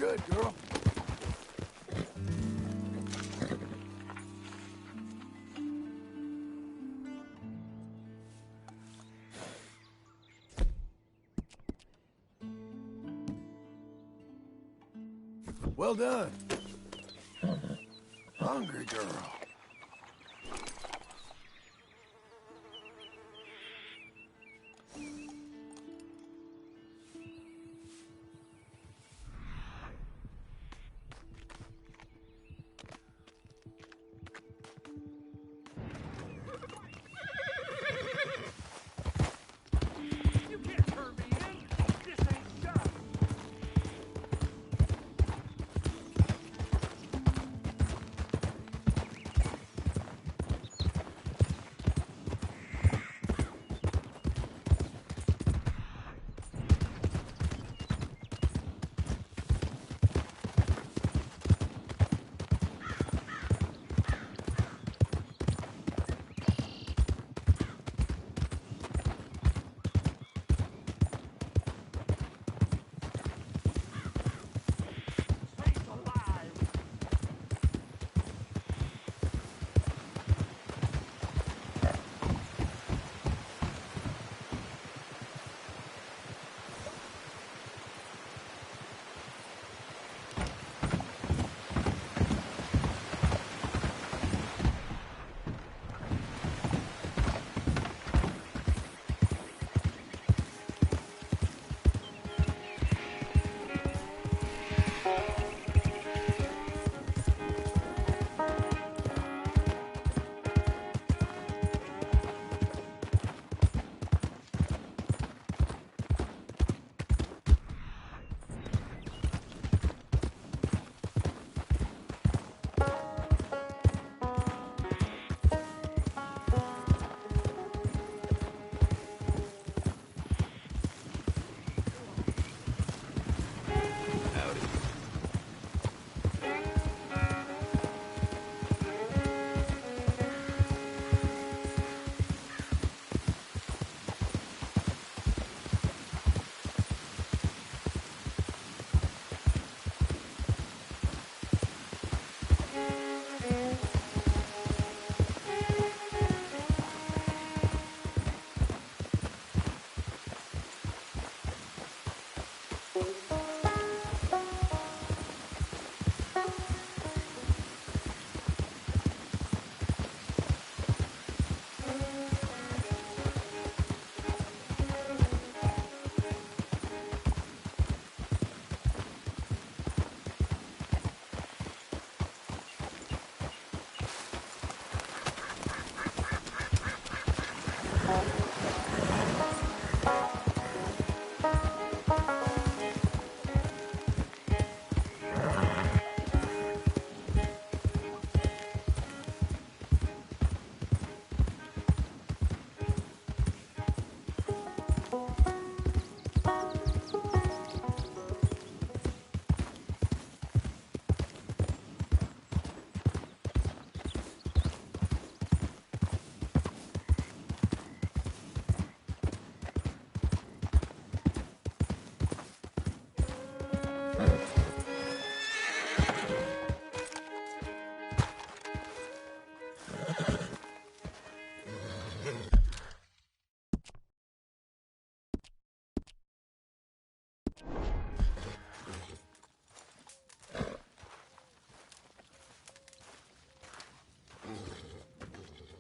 good, girl. Well done. Hungry girl.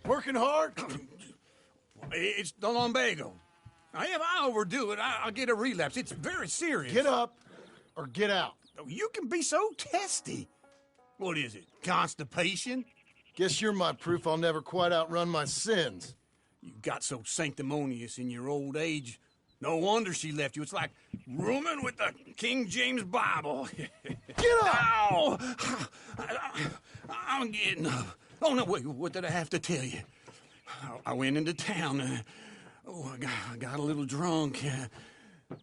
Working hard? It's the lumbago. Now, if I overdo it, I'll get a relapse. It's very serious. Get up or get out. You can be so testy. What is it, constipation? Guess you're my proof I'll never quite outrun my sins. You got so sanctimonious in your old age. No wonder she left you. It's like rooming with the King James Bible. Get up! Ow! I'm getting up. Oh, no, wait, what did I have to tell you? I went into town. I got a little drunk.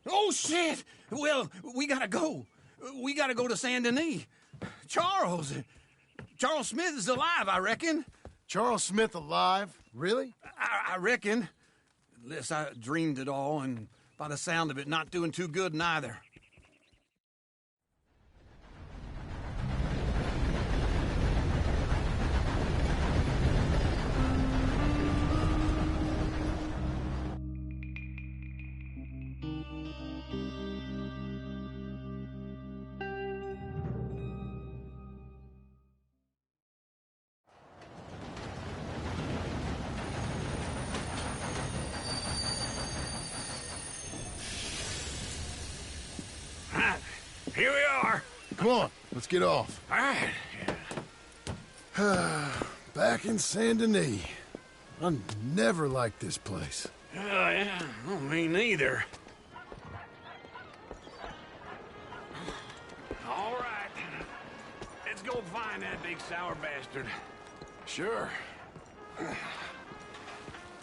Oh, shit! Well, we gotta go. We gotta go to Saint Denis. Charles Smith is alive, I reckon. Charles Smith alive? Really? I reckon. Unless I dreamed it all, and by the sound of it, not doing too good neither. Here we are. Come on, let's get off. All right. Back in Saint Denis. I never liked this place. Yeah, well, me neither. All right. Let's go find that big sour bastard. Sure.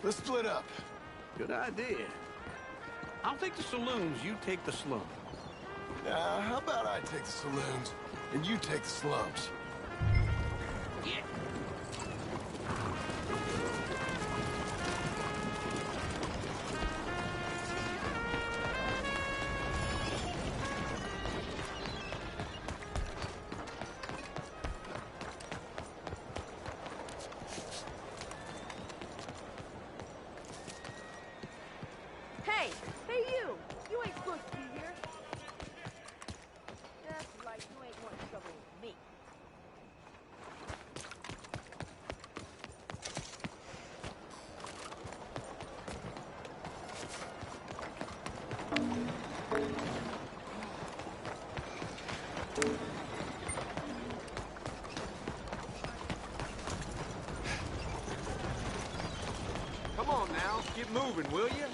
Let's split up. Good idea. I'll take the saloons, you take the slums. How about I take the saloons, and you take the slums? Yeah. Hey, you! You ain't supposed to be here. That's right, you ain't want trouble with me. Come on now, get moving, will you?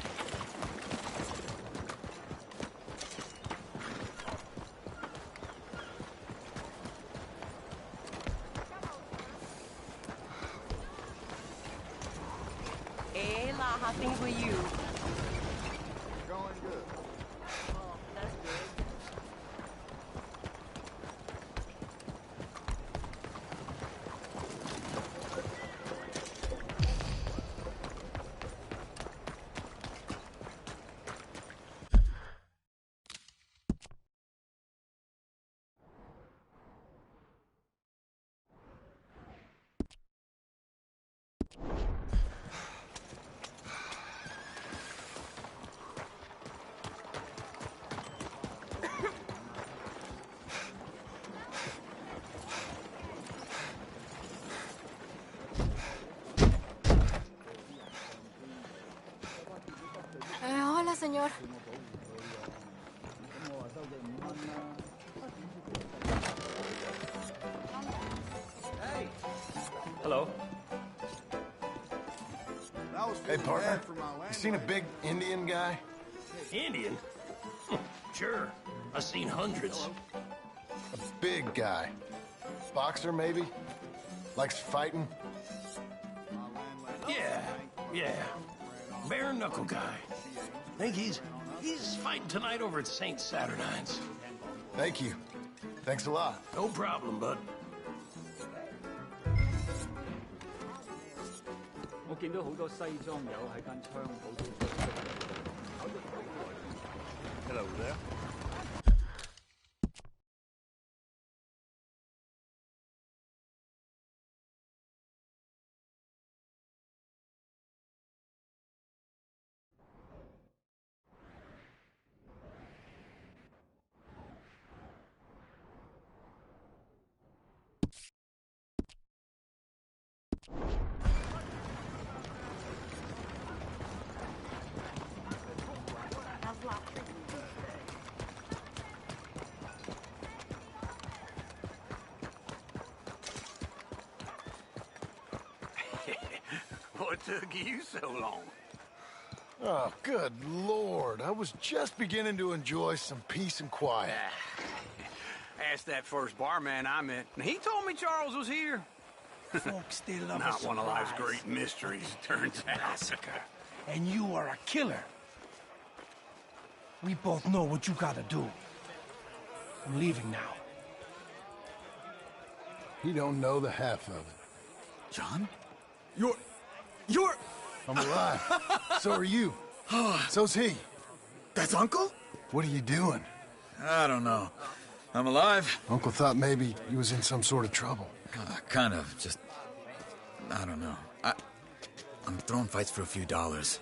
Hey, La, how things with you? Going good. Oh, that's good. Hola, señor. Hello. Hey, partner, you seen a big Indian guy? Indian? Sure. I've seen hundreds. A big guy. Boxer, maybe? Likes fighting? Yeah. Bare knuckle guy. Think he's fighting tonight over at St. Saturnine's. Thank you. Thanks a lot. No problem, bud. Hello there. What took you so long? Oh, good Lord. I was just beginning to enjoy some peace and quiet. Asked that first barman I met, and he told me Charles was here. Folks, they love a Not one of life's surprise. great mysteries, turns out. Massacre. And you are a killer. We both know what you gotta do. I'm leaving now. He don't know the half of it. John? You're... I'm alive. So are you. So's he. That's Uncle? What are you doing? I don't know. I'm alive. Uncle thought maybe he was in some sort of trouble. Kind of. Just... I don't know. I'm throwing fights for a few dollars.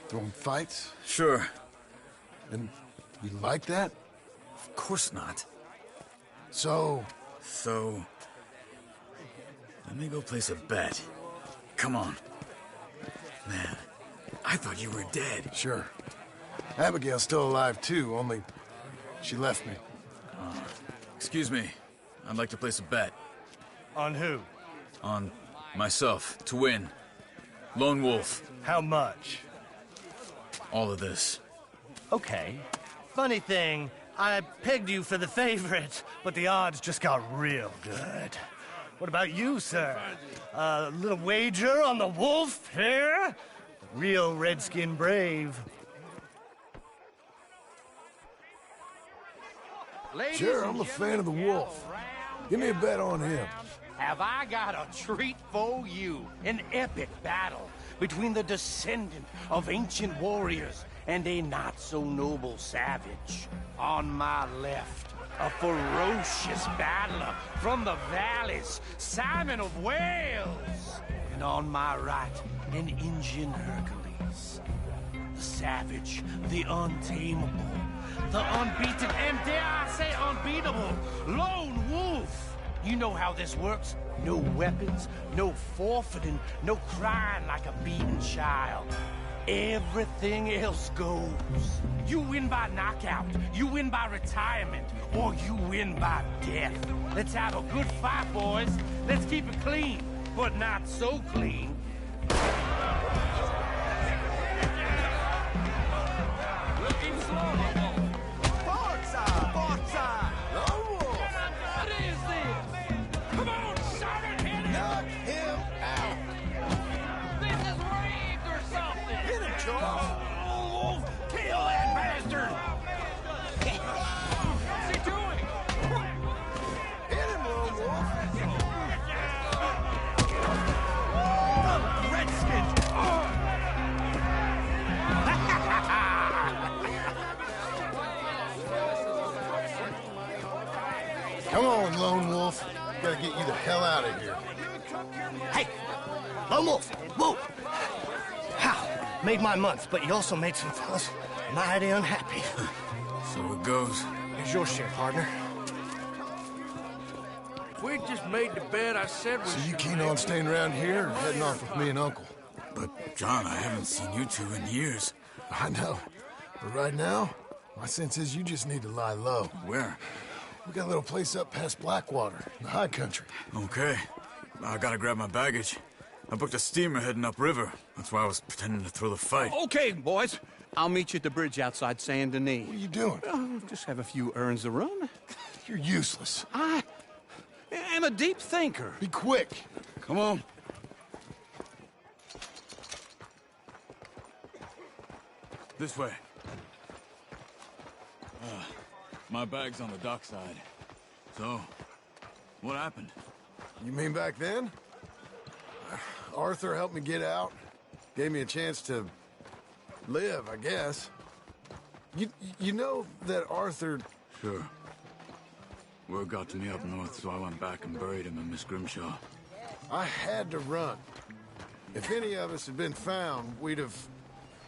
Throwing fights? Sure. And You like that? Of course not. So, let me go place a bet. Come on. Man, I thought you were dead. sure. Abigail's still alive too, only she left me. Excuse me. I'd like to place a bet. On who? On myself, to win. Lone Wolf. How much? All of this. Okay. Funny thing, I pegged you for the favorite, but the odds just got real good. What about you, sir? A little wager on the wolf here? Real redskin brave. Ladies Sure, and I'm a fan gentlemen, of the wolf. gather Give me a round, bet on him. Have I got a treat for you? An epic battle between the descendant of ancient warriors and a not-so-noble savage. On my left, a ferocious battler from the valleys, Simon of Wales. And on my right, an Indian Hercules. The savage, the untamable, the unbeaten, and dare I say unbeatable, Lone Wolf. You know how this works. No weapons, no forfeiting, no crying like a beaten child. Everything else goes. You win by knockout, you win by retirement, or you win by death. Let's have a good fight, boys. Let's keep it clean, but not so clean. Looking slow. Forza! Forza! What is this? Come on, Simon, hit him! Knock him out! This is rigged or something! Hit him, Charles! Oh, kill that bastard! What's he doing? Hit him, Lone Wolf! The Redskins! Come on, Lone Wolf. Gotta get you the hell out of here. Hey! Lone Wolf! Whoa! How? Made my month, but you also made some fellas mighty unhappy. So it goes. Here's your share, partner. If we'd just made the bet I said we So you should keen make, on staying around here or heading off with me and Uncle? But, John, I haven't seen you two in years. I know. But right now, my sense is you just need to lie low. Where? We got a little place up past Blackwater, in the high country. Okay. I gotta grab my baggage. I booked a steamer heading upriver. That's why I was pretending to throw the fight. Okay, boys. I'll meet you at the bridge outside Saint Denis. What are you doing? Just have a few errands to run. You're useless. I am a deep thinker. Be quick. Come on. This way. My bag's on the dockside. So, what happened? You mean back then? Arthur helped me get out. Gave me a chance to live, I guess. You know that Arthur... Sure. Word got to me up north, so I went back and buried him in Miss Grimshaw. I had to run. If any of us had been found, we'd have...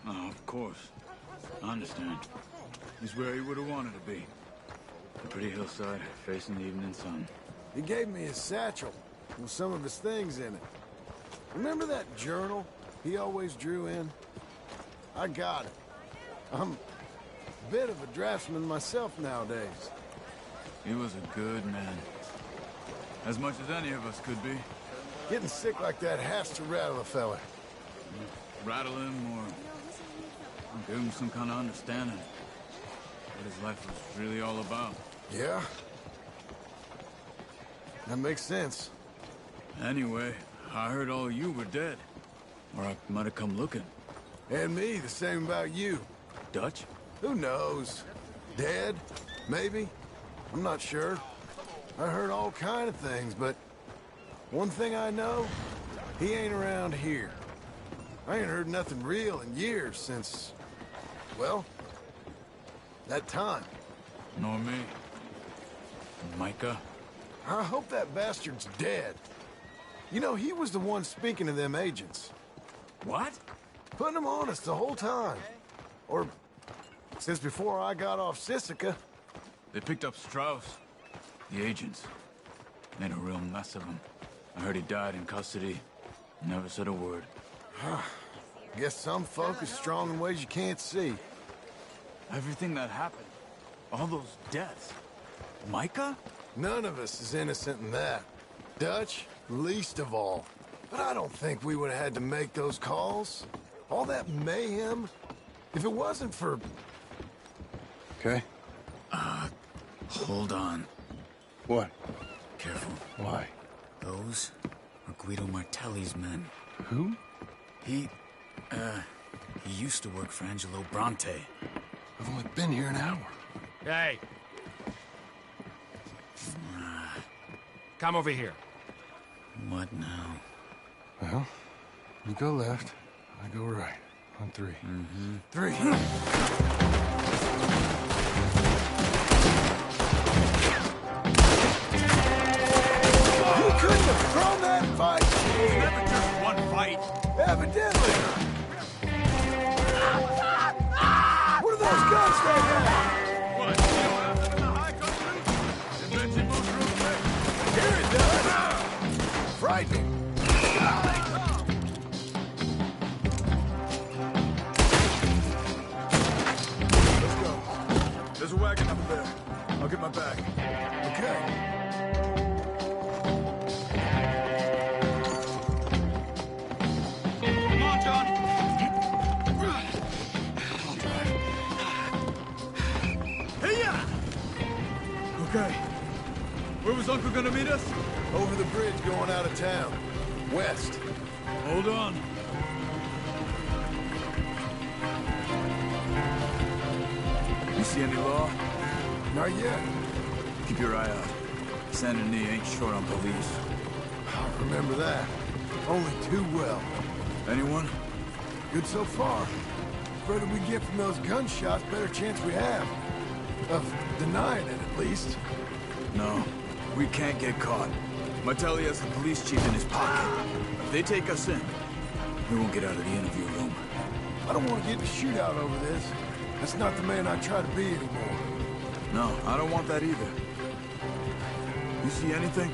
Oh, of course. I understand. He's where he would have wanted to be. A pretty hillside, facing the evening sun. He gave me his satchel with some of his things in it. Remember that journal he always drew in? I got it. I'm a bit of a draftsman myself nowadays. He was a good man. As much as any of us could be. Getting sick like that has to rattle a fella. Rattle him or give him some kind of understanding. What his life was really all about. Yeah? That makes sense. Anyway, I heard all you were dead. Or I might have come looking. And me, the same about you. Dutch? Who knows? Dead? Maybe? I'm not sure. I heard all kind of things, but one thing I know, he ain't around here. I ain't heard nothing real in years since, well, that time. Nor me. Micah? I hope that bastard's dead. You know, he was the one speaking to them agents. What? Putting them on us the whole time. Or, Since before I got off Sisika. They picked up Strauss. The agents. Made a real mess of him. I heard he died in custody. Never said a word. Guess some folk is strong in ways you can't see. Everything that happened. All those deaths. Micah? None of us is innocent in that. Dutch, least of all. But I don't think we would have had to make those calls. All that mayhem. If it wasn't for... Okay. Hold on. What? Careful. Why? Those are Guido Martelli's men. Who? He used to work for Angelo Bronte. I've only been here an hour. Hey. Come over here. What now? Well, you go left, I go right. On three. Three. You couldn't have thrown that fight! Never just one fight. Evidently! What are those guns they have? What? You know what happened in the high country? Invention most ruthless. Here it does! Frightening. Let's go. There's a wagon up there. I'll get my bag. Okay. Come on, John. Hey-ya! Okay. Where was Uncle gonna meet us? Over the bridge going out of town. West. Hold on. You see any law? Not yet. Keep your eye out. Saint Denis ain't short on police. I remember that. Only too well. Anyone? Good so far. Further we get from those gunshots, better chance we have. Of denying it, at least. No. We can't get caught. Martelli has the police chief in his pocket. If they take us in, we won't get out of the interview room. I don't want to get in a shootout over this. That's not the man I try to be anymore. No, I don't want that either. You see anything?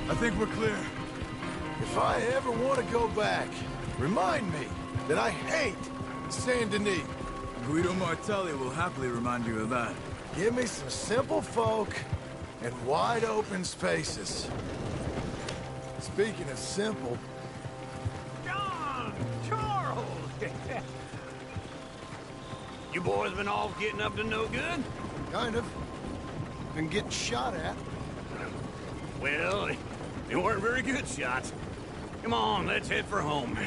I think we're clear. If I ever want to go back, remind me that I hate Saint Denis. Guido Martelli will happily remind you of that. Give me some simple folk and wide open spaces. Speaking of simple, John! Charles! You boys been all getting up to no good? kind of. Been getting shot at. Well, they weren't very good shots. Come on, let's head for home.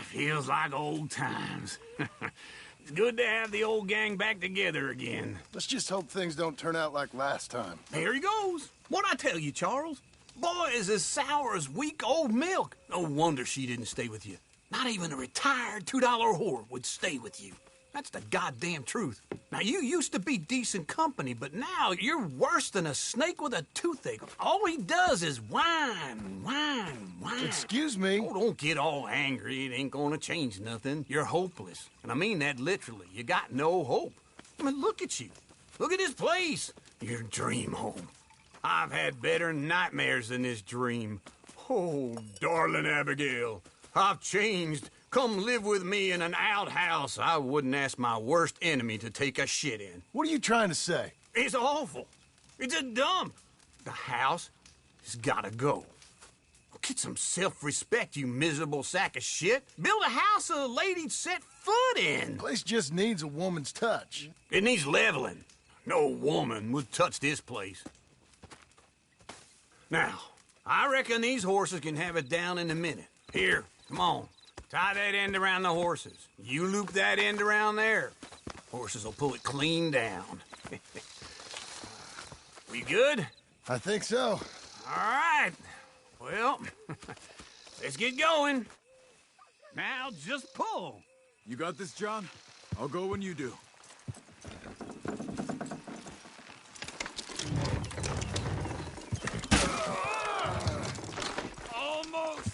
Feels like old times. It's good to have the old gang back together again. Let's just hope things don't turn out like last time. There he goes. What'd I tell you, Charles? Boy is as sour as weak old milk. No wonder she didn't stay with you. Not even a retired $2 whore would stay with you. That's the goddamn truth. Now, you used to be decent company, but now you're worse than a snake with a toothache. All he does is whine, whine, whine. Excuse me? Oh, don't get all angry. It ain't gonna change nothing. You're hopeless. And I mean that literally. You got no hope. I mean, look at you. Look at this place. Your dream home. I've had better nightmares than this dream. Oh, darling Abigail, I've changed. Come live with me in an outhouse I wouldn't ask my worst enemy to take a shit in. What are you trying to say? It's awful. It's a dump. The house has gotta go. Get some self-respect, you miserable sack of shit. Build a house a lady'd set foot in. Place just needs a woman's touch. It needs leveling. No woman would touch this place. Now, I reckon these horses can have it down in a minute. Here, come on. Tie that end around the horses. You loop that end around there. Horses will pull it clean down. We good? I think so. All right. Well, let's get going. Now just pull. You got this, John? I'll go when you do. Almost.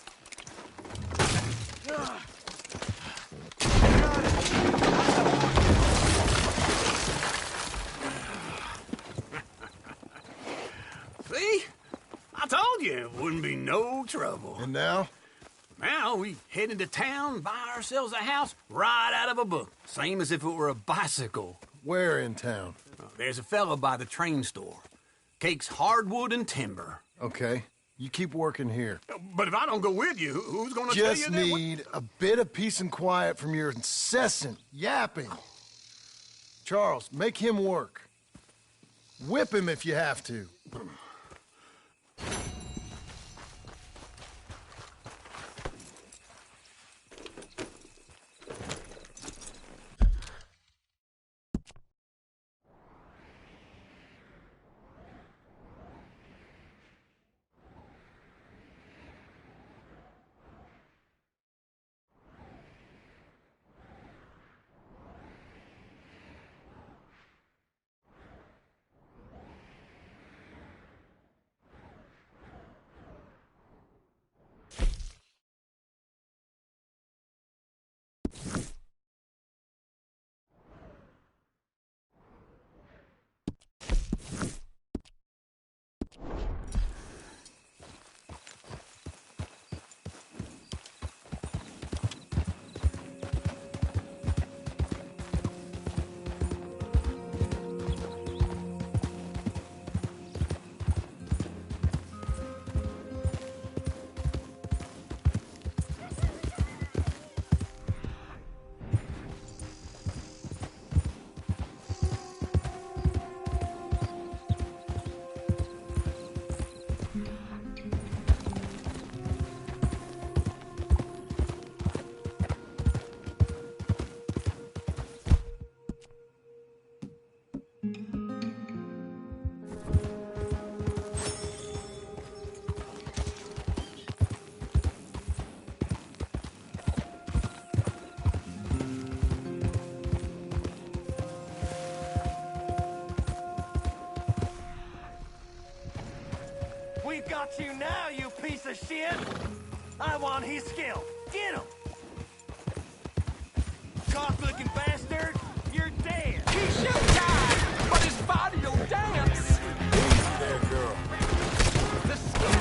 See? I told you it wouldn't be no trouble. And now? Now we head into town, buy ourselves a house right out of a book. Same as if it were a bicycle. Where in town? There's a fella by the train store. Cakes hardwood and timber. Okay. You keep working here. But if I don't go with you, who's gonna tell you Just that? need a bit of peace and quiet from your incessant yapping. Charles, make him work. Whip him if you have to. We've got you now, you piece of shit! I want his skill. Get him! Cock-looking bastard! You're dead! He should die, but his body will dance. Easy there, girl. The skin.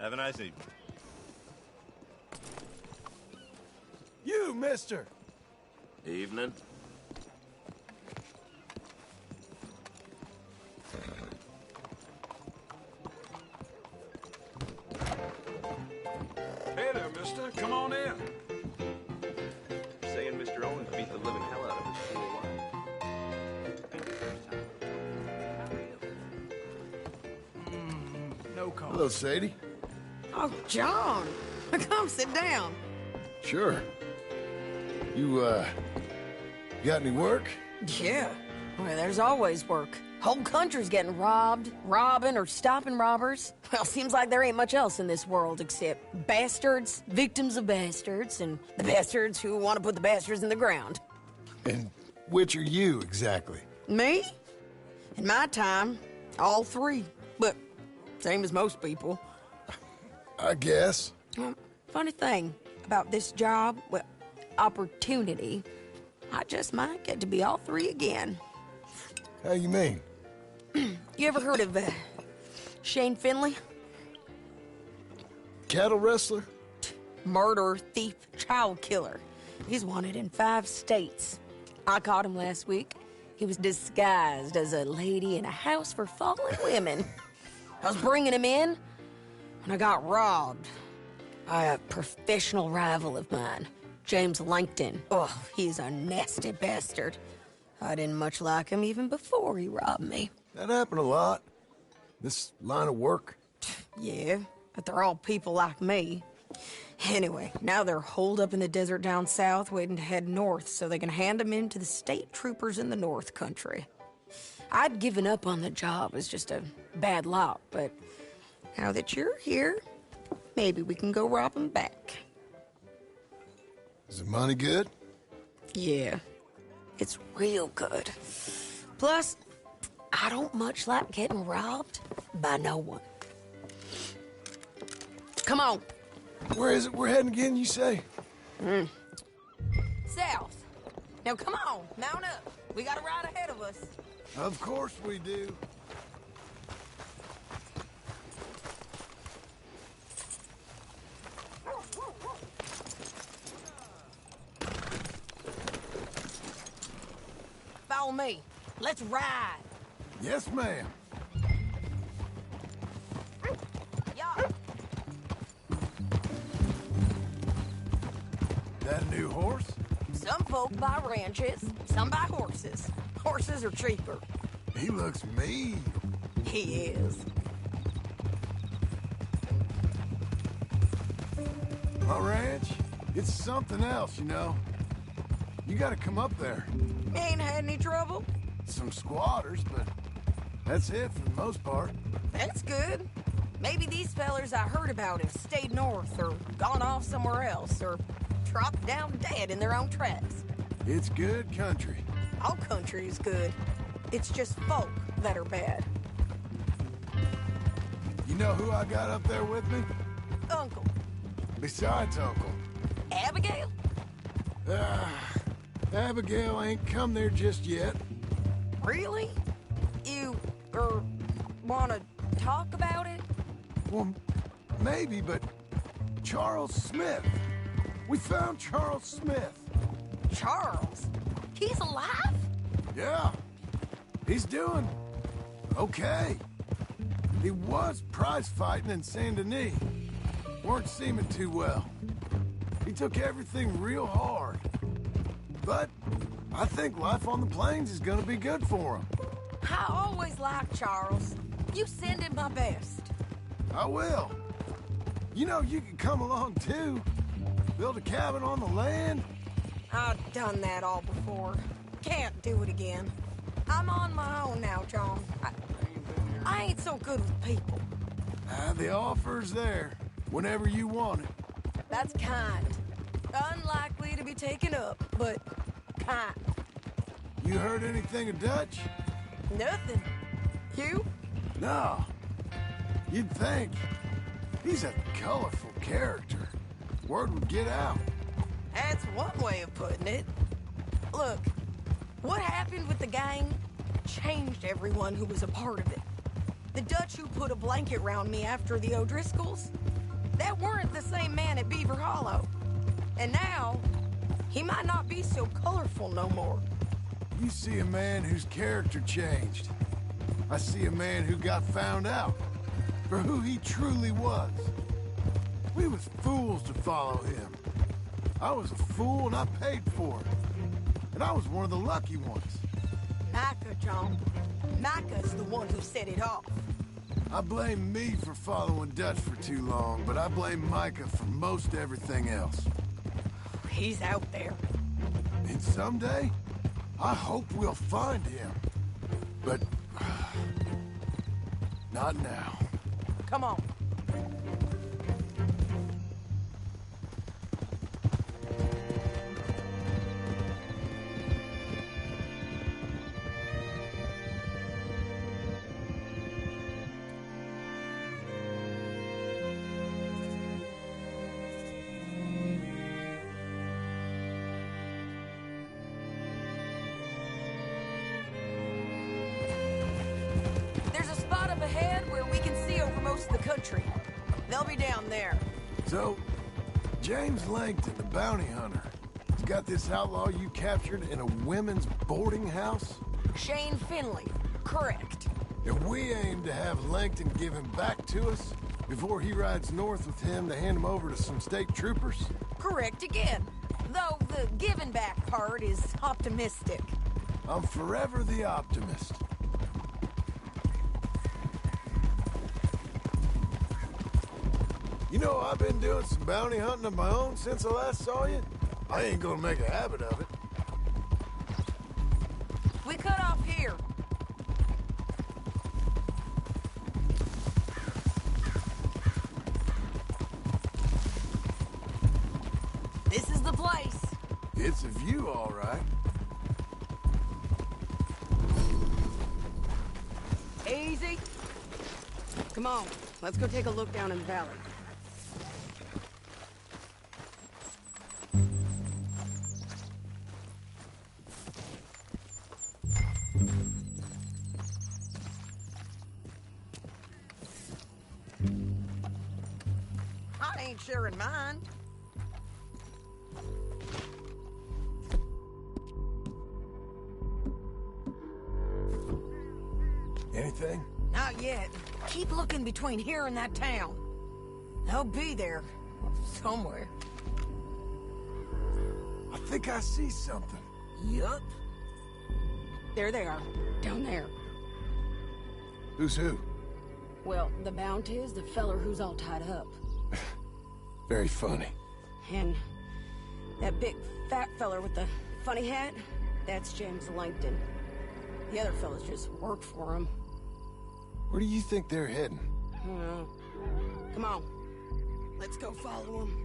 Have a nice evening. You, mister! Evening. Hey there, mister. Come on in. Saying Mr. Owens beat the living hell out of his poor wife. No call. Hello, Sadie. Oh, John. Come sit down. Sure. You, got any work? Yeah. Well, there's always work. Whole country's getting robbed, robbing, or stopping robbers. Well, seems like there ain't much else in this world except bastards, victims of bastards, and the bastards who want to put the bastards in the ground. And which are you, exactly? Me? In my time, all three. But same as most people. I guess. Funny thing about this job, well, opportunity, I just might get to be all three again. How you mean? You ever heard of Shane Finley? Cattle wrestler? Murderer, thief, child killer. He's wanted in 5 states. I caught him last week. He was disguised as a lady in a house for fallen women. I was bringing him in, and I got robbed by a professional rival of mine, James Langton. Oh, he's a nasty bastard. I didn't much like him even before he robbed me. That happened a lot. This line of work. Yeah, but they're all people like me. Anyway, now they're holed up in the desert down south, waiting to head north so they can hand them in to the state troopers in the north country. I'd given up on the job as just a bad lot, but now that you're here, maybe we can go rob them back. Is the money good? Yeah, it's real good. Plus, I don't much like getting robbed by no one. Come on. Where is it we're heading again, you say? South. Now come on, mount up. We got a ride ahead of us. Of course we do. Follow me. Let's ride. Yes, ma'am. Yeah. That a new horse? Some folk buy ranches, some buy horses. Horses are cheaper. He looks mean. He is. My ranch, it's something else, you know. You gotta come up there. Ain't had any trouble? Some squatters, but that's it for the most part. That's good. Maybe these fellers I heard about have stayed north or gone off somewhere else or dropped down dead in their own tracks. It's good country. All country is good. It's just folk that are bad. You know who I got up there with me? Uncle. Besides Uncle. Abigail? Abigail ain't come there just yet. Really? You, wanna talk about it? Well, maybe, but Charles Smith. We found Charles Smith. Charles? He's alive? Yeah. He's doing okay. He was prize fighting in Saint Denis. Weren't seeming too well. He took everything real hard. But I think life on the plains is gonna be good for him. I always liked Charles. You send him my best. I will. You know, you can come along too. Build a cabin on the land. I've done that all before. Can't do it again. I'm on my own now, John. I ain't so good with people. The offer's there, whenever you want it. That's kind. Unlikely to be taken up, but kind. You heard anything of Dutch? Nothing. You? No. You'd think. He's a colorful character. Word would get out. That's one way of putting it. Look, what happened with the gang changed everyone who was a part of it. The Dutch who put a blanket around me after the O'Driscolls, That weren't the same man at Beaver Hollow. And now, he might not be so colorful no more. You see a man whose character changed. I see a man who got found out for who he truly was. We was fools to follow him. I was a fool and I paid for it. And I was one of the lucky ones. Micah, John. Micah's the one who set it off. I blame me for following Dutch for too long, but I blame Micah for most everything else. He's out there. And someday, I hope we'll find him. But... not now. Come on. Ahead where we can see over most of the country. They'll be down there. So, James Langton, the bounty hunter, has got this outlaw you captured in a women's boarding house? Shane Finley, correct. And we aim to have Langton give him back to us before he rides north with him to hand him over to some state troopers? Correct again. Though the giving back part is optimistic. I'm forever the optimist. You know, I've been doing some bounty hunting of my own since I last saw you. I ain't gonna make a habit of it. We cut off here. This is the place. It's a view, all right. Easy. Come on, let's go take a look down in the valley. I ain't sharing mine. Anything? Not yet. Keep looking between here and that town. They'll be there. Somewhere. I think I see something. Yup. There they are. Down there. Who's who? Well, the bounty is the feller who's all tied up. Very funny. And that big fat feller with the funny hat, that's James Langton. The other fellas just work for him. Where do you think they're heading? Come on. Let's go follow them.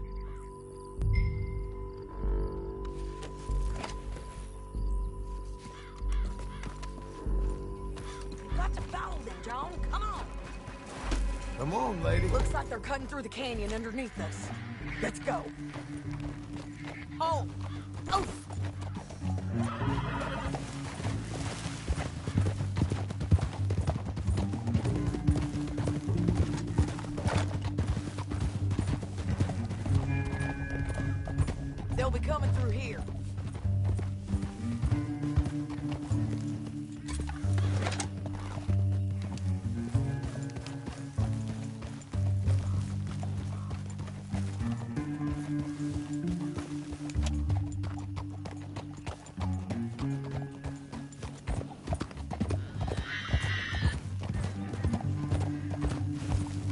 Got to follow them, John. Come on. Come on, lady. Looks like they're cutting through the canyon underneath us. Let's go. Oh. Oh. They'll be coming through here.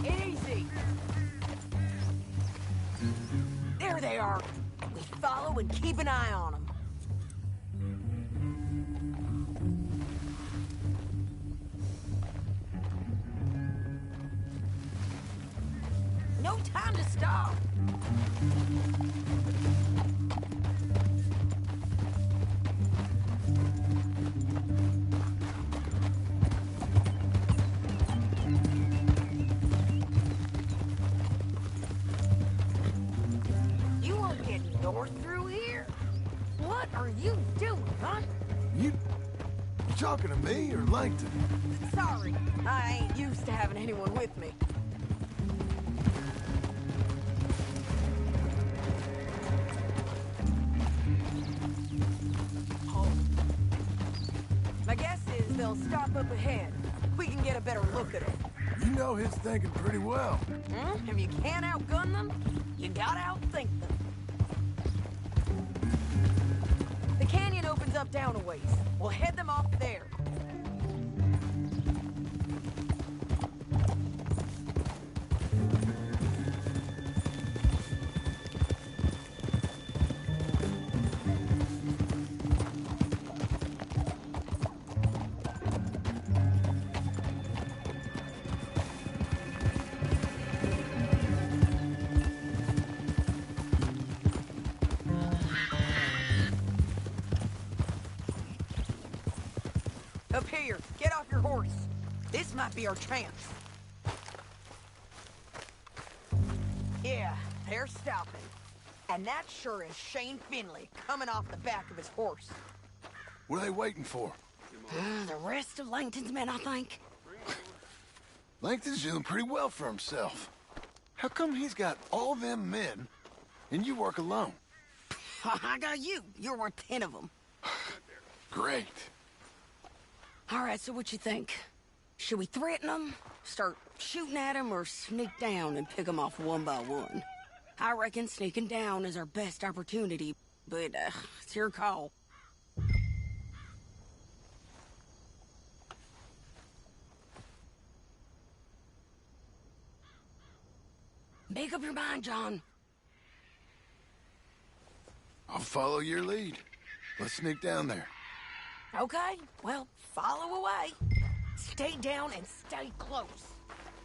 Easy. There they are. We follow and keep an eye on them. No time to stop. You won't get north through here? What are you doing, huh? You talking to me or Langton? Sorry, I ain't used to having anyone with me. they'll stop up ahead. We can get a better look at it. You know his thinking pretty well. If you can't outgun them, you gotta outthink them. The canyon opens up down a ways. We'll head them off there. Up here, get off your horse. This might be our chance. Yeah, they're stopping. And that sure is Shane Finley coming off the back of his horse. What are they waiting for? The rest of Langton's men, I think. Langton's doing pretty well for himself. How come he's got all them men, and you work alone? I got you. You're worth 10 of them. Great. All right, so what you think? Should we threaten them, start shooting at them, or sneak down and pick them off one by one? I reckon sneaking down is our best opportunity, but it's your call. Make up your mind, John. I'll follow your lead. Let's sneak down there. Okay, well, follow away. Stay down and stay close.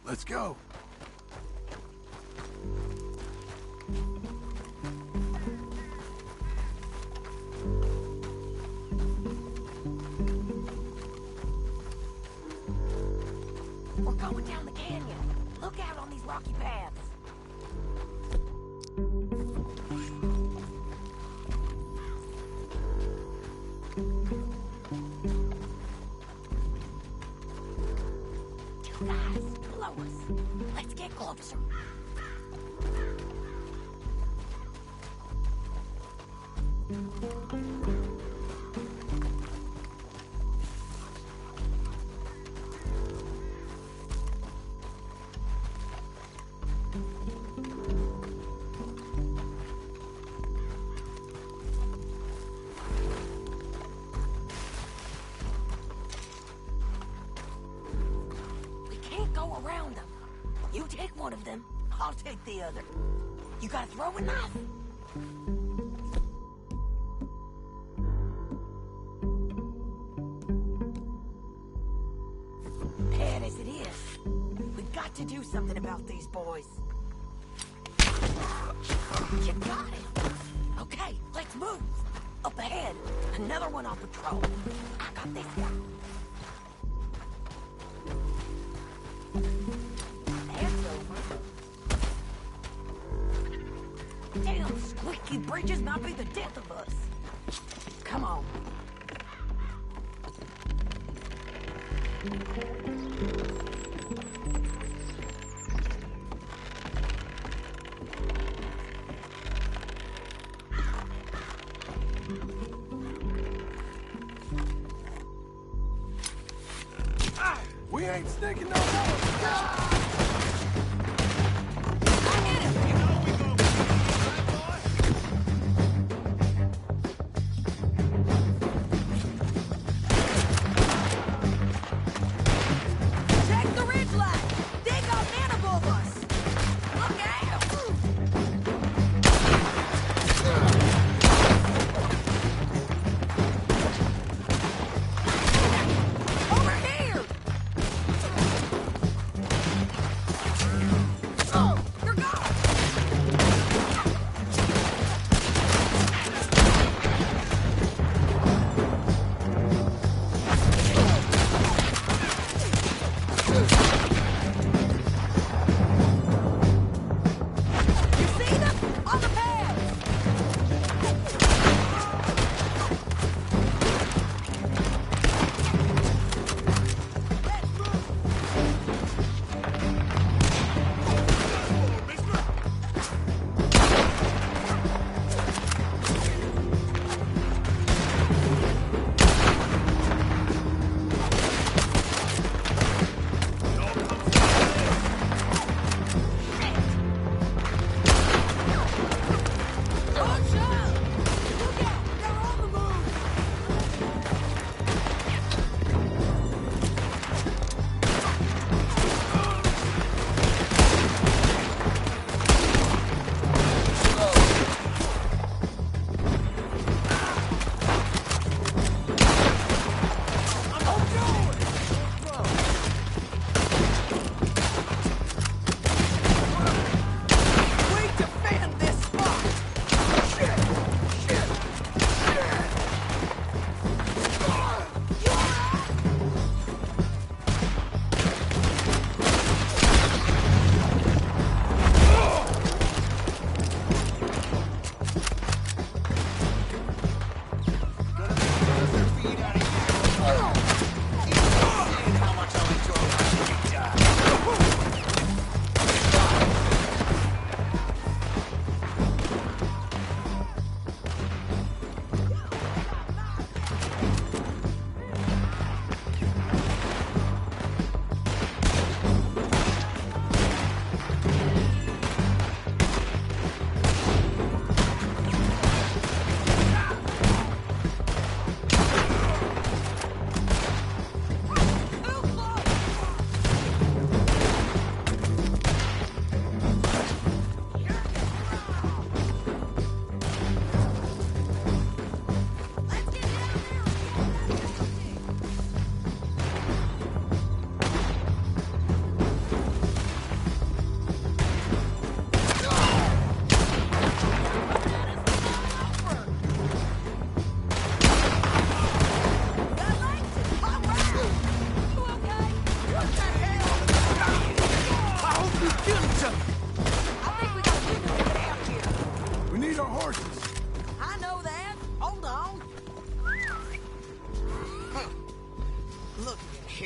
Let's go. We're going down the canyon. Look out on these rocky paths. You guys, below us. Let's get closer. Around them. You take one of them, I'll take the other. You got a throwing knife? Bad as it is, we got to do something about these boys. You got it. Okay, let's move. Up ahead, another one on patrol. I got this guy. Damn, squeaky bridges might be the death of us. Come on. We ain't sneaking no more.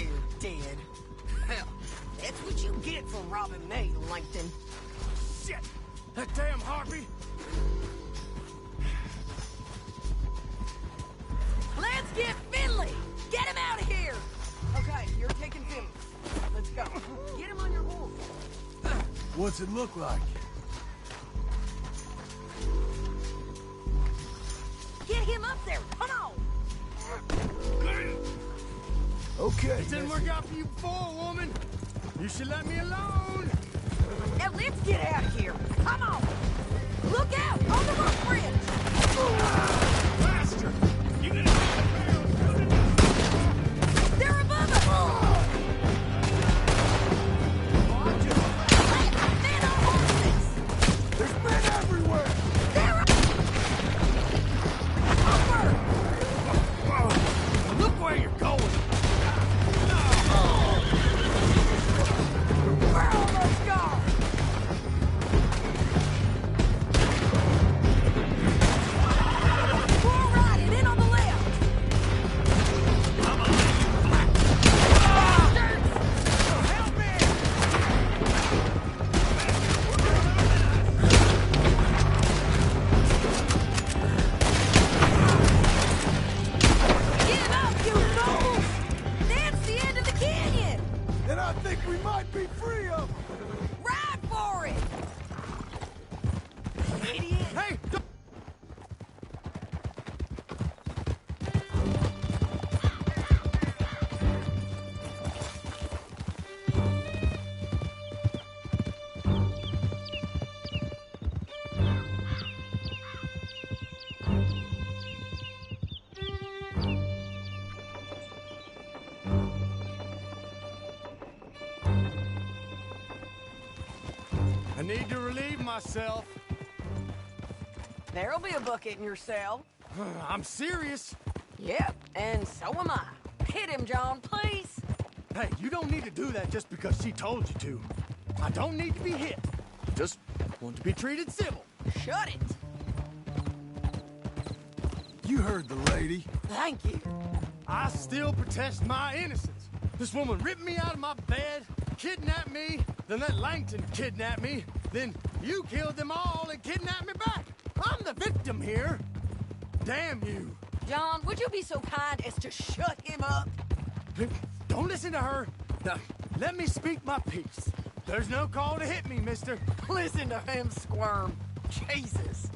here, dead. Hell, that's what you get for robbing me, Langton. Shit! That damn harpy! Let's get Finley! Get him out of here! Okay, you're taking Finley. Let's go. Get him on your horse. What's it look like? Get him up there! Come on! Okay. It didn't work out for you before, woman. You should let me alone. Now let's get out of here! Come on! Look out! On the roof bridge! Faster! You gonna They're above us! Men on horses! There's men everywhere! They're over! look where you're going. We're almost gone! We're riding in on the left! Help me! Give up, you fools! That's the end of the canyon! And I think we might be free of them! Ride for it! Idiot! Hey! Don't... I need to relieve myself. There'll be a bucket in your cell. I'm serious. Yep, and so am I. Hit him, John, please. Hey, you don't need to do that just because she told you to. I don't need to be hit. Just want to be treated civil. Shut it. You heard the lady. Thank you. I still protest my innocence. This woman ripped me out of my bed, kidnapped me, then let Langton kidnap me, then you killed them all and kidnapped me back. I'm the victim here. Damn you. John, would you be so kind as to shut him up? Don't listen to her. Now, let me speak my piece. There's no call to hit me, mister. Listen to him squirm. Jesus.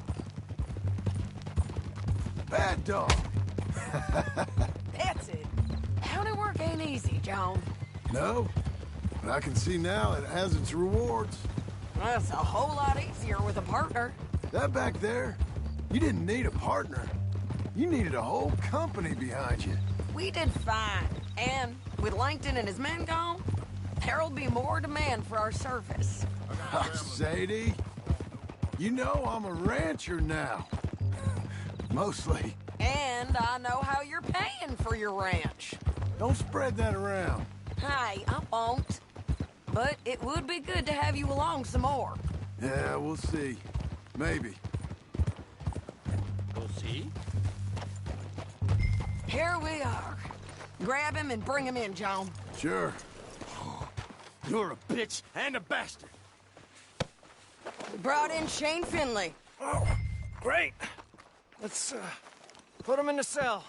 Bad dog. That's it. County work ain't easy, John. No, but I can see now it has its rewards. That's a whole lot easier with a partner. That back there, you didn't need a partner. You needed a whole company behind you. We did fine. And with Langton and his men gone, there'll be more demand for our service. Sadie, you know I'm a rancher now. Mostly. And I know how you're paying for your ranch. Don't spread that around. Hey, I won't. But it would be good to have you along some more. Yeah, we'll see. Maybe. We'll see. Here we are. Grab him and bring him in, John. Sure. You're a bitch and a bastard. We brought in Shane Finley. Oh, great. Let's, put him in the cell.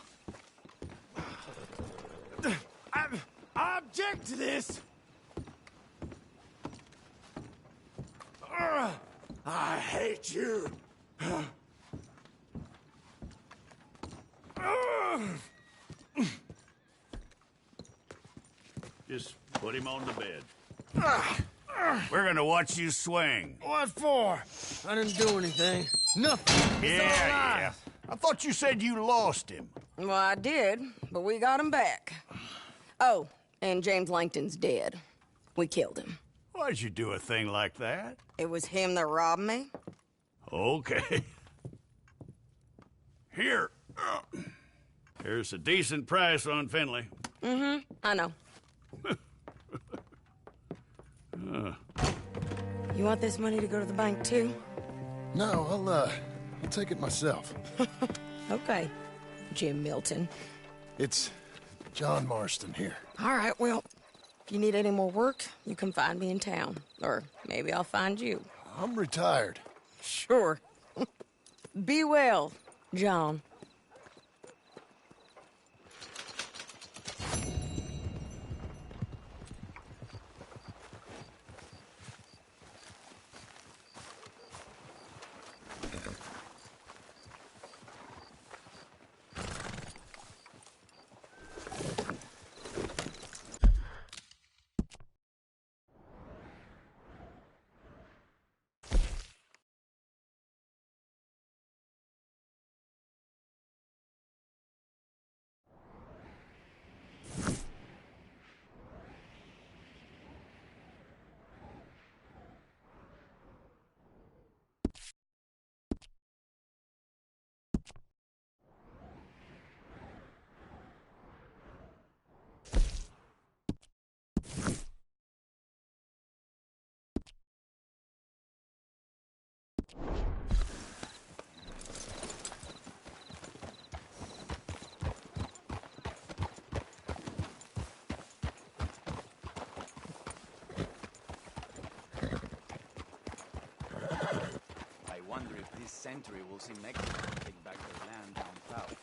I object to this. I hate you. Just put him on the bed. We're gonna watch you swing. What for? I didn't do anything. Nothing. Yeah. I thought you said you lost him. Well, I did, but we got him back. Oh, and James Langton's dead. We killed him. Why'd you do a thing like that? It was him that robbed me. Okay. Here. Here's a decent price on Finley. Mm-hmm, I know. You want this money to go to the bank, too? No, I'll take it myself. Okay, Jim Milton. It's John Marston here. All right, well, if you need any more work, you can find me in town. Or maybe I'll find you. I'm retired. Sure. Be well, John. This century will see Mexico take back their land down south.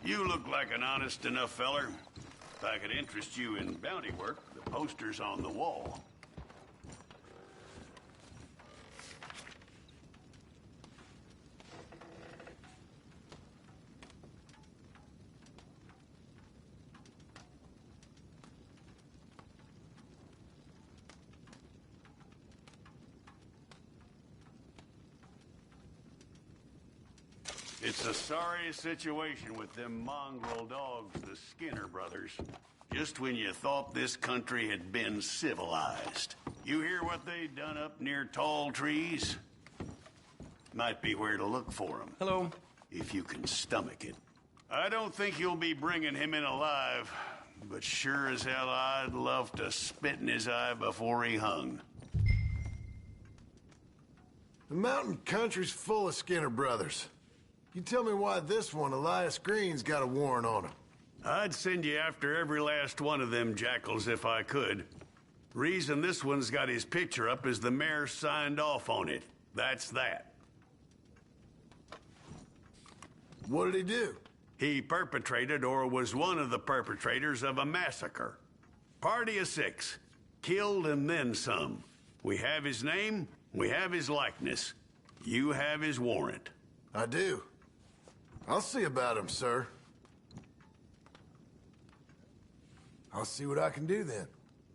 You look like an honest enough feller. If I could interest you in bounty work, the poster's on the wall. It's a sorry situation with them mongrel dogs, the Skinner brothers. Just when you thought this country had been civilized. You hear what they done up near tall trees? Might be where to look for them. Hello. If you can stomach it. I don't think you'll be bringing him in alive, but sure as hell I'd love to spit in his eye before he hung. The mountain country's full of Skinner brothers. You tell me why this one, Elias Green's got a warrant on him. I'd send you after every last one of them jackals if I could. Reason this one's got his picture up is the mayor signed off on it. That's that. What did he do? He perpetrated or was one of the perpetrators of a massacre. Party of 6. Killed and then some. We have his name, we have his likeness. You have his warrant. I do. I'll see about him, sir. I'll see what I can do then.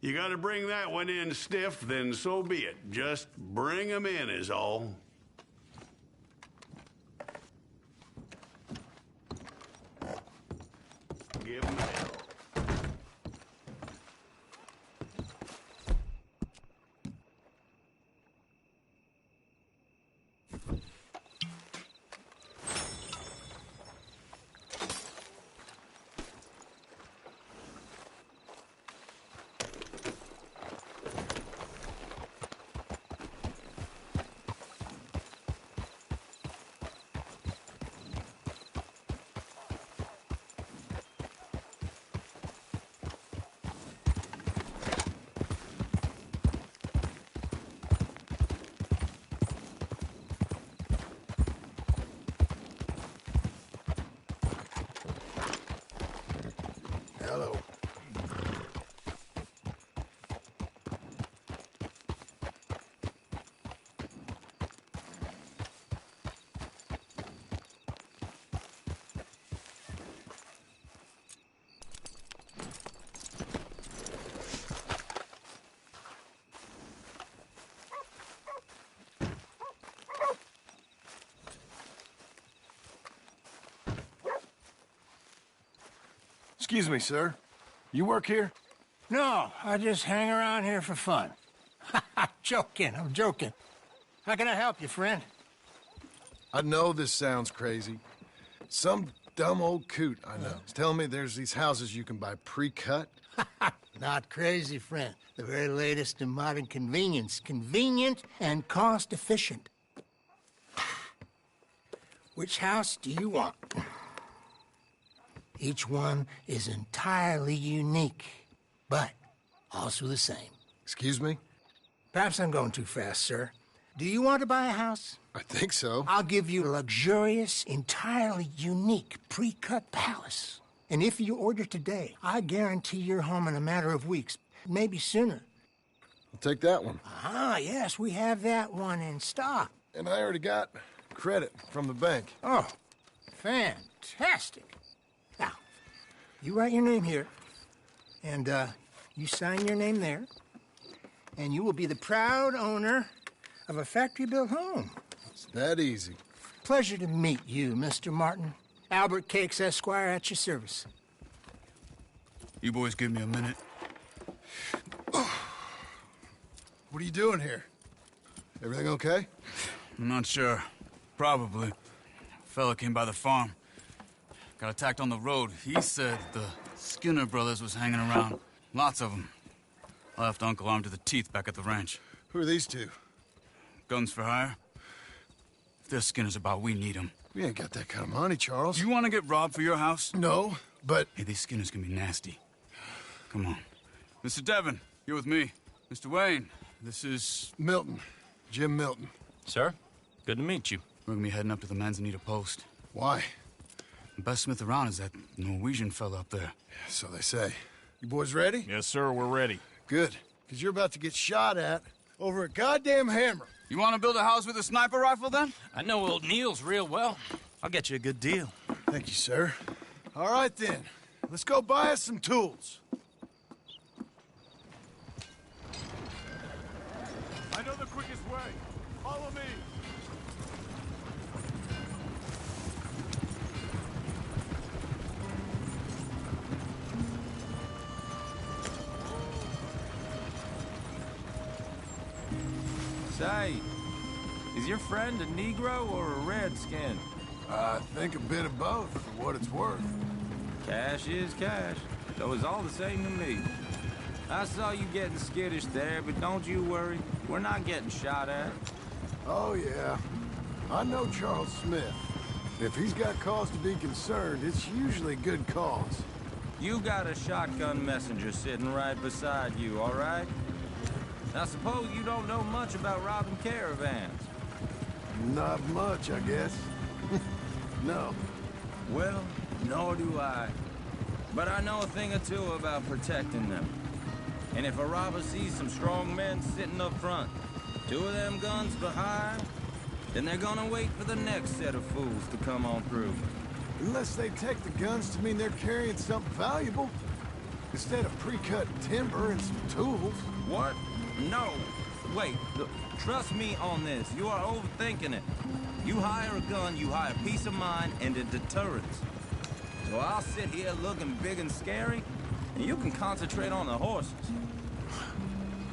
You gotta bring that one in stiff, then so be it. Just bring him in is all. Give him hell. Hello. Excuse me, sir. You work here? No, I just hang around here for fun. I'm joking. How can I help you, friend? I know this sounds crazy. Some dumb old coot I know is telling me there's these houses you can buy pre-cut. Not crazy, friend. The very latest in modern convenience. Convenient and cost-efficient. Which house do you want? Each one is entirely unique, but also the same. Excuse me? Perhaps I'm going too fast, sir. Do you want to buy a house? I think so. I'll give you a luxurious, entirely unique pre-cut palace. And if you order today, I guarantee you're home in a matter of weeks, maybe sooner. I'll take that one. Ah, yes, we have that one in stock. And I already got credit from the bank. Oh, fantastic. Now, you write your name here, and you sign your name there, and you will be the proud owner of a factory-built home. It's that easy. Pleasure to meet you, Mr. Martin. Albert Cakes, Esquire, at your service. You boys give me a minute. What are you doing here? Everything okay? I'm not sure. Probably. Fella came by the farm. Got attacked on the road. He said the Skinner brothers was hanging around. Lots of them. I left Uncle armed to the teeth back at the ranch. Who are these two? Guns for hire? If there's Skinner's about, we need them. We ain't got that kind of money, Charles. You want to get robbed for your house? No, but... Hey, these Skinners can be nasty. Come on. Mr. Devon, you're with me. Mr. Wayne, this is... Milton. Jim Milton. Sir, good to meet you. We're gonna be heading up to the Manzanita Post. Why? The best smith around is that Norwegian fella up there. Yeah, so they say. You boys ready? Yes, sir, we're ready. Good, because you're about to get shot at over a goddamn hammer. You want to build a house with a sniper rifle, then? I know old Neil's real well. I'll get you a good deal. Thank you, sir. All right, then. Let's go buy us some tools. I know the quickest way. Follow me. Say, is your friend a Negro or a Redskin? I think a bit of both, for what it's worth. Cash is cash, so it's all the same to me. I saw you getting skittish there, but don't you worry. We're not getting shot at. Oh, yeah. I know Charles Smith. If he's got cause to be concerned, it's usually good cause. You got a shotgun messenger sitting right beside you, all right? I suppose you don't know much about robbing caravans. Not much, I guess. No. Well, nor do I. But I know a thing or two about protecting them. And if a robber sees some strong men sitting up front, 2 of them guns for hire, then they're gonna wait for the next set of fools to come on through. Unless they take the guns to mean they're carrying something valuable. Instead of pre-cut timber and some tools. What? No. Wait, look, trust me on this. You are overthinking it. You hire a gun, you hire peace of mind and a deterrence. So I'll sit here looking big and scary, and you can concentrate on the horses.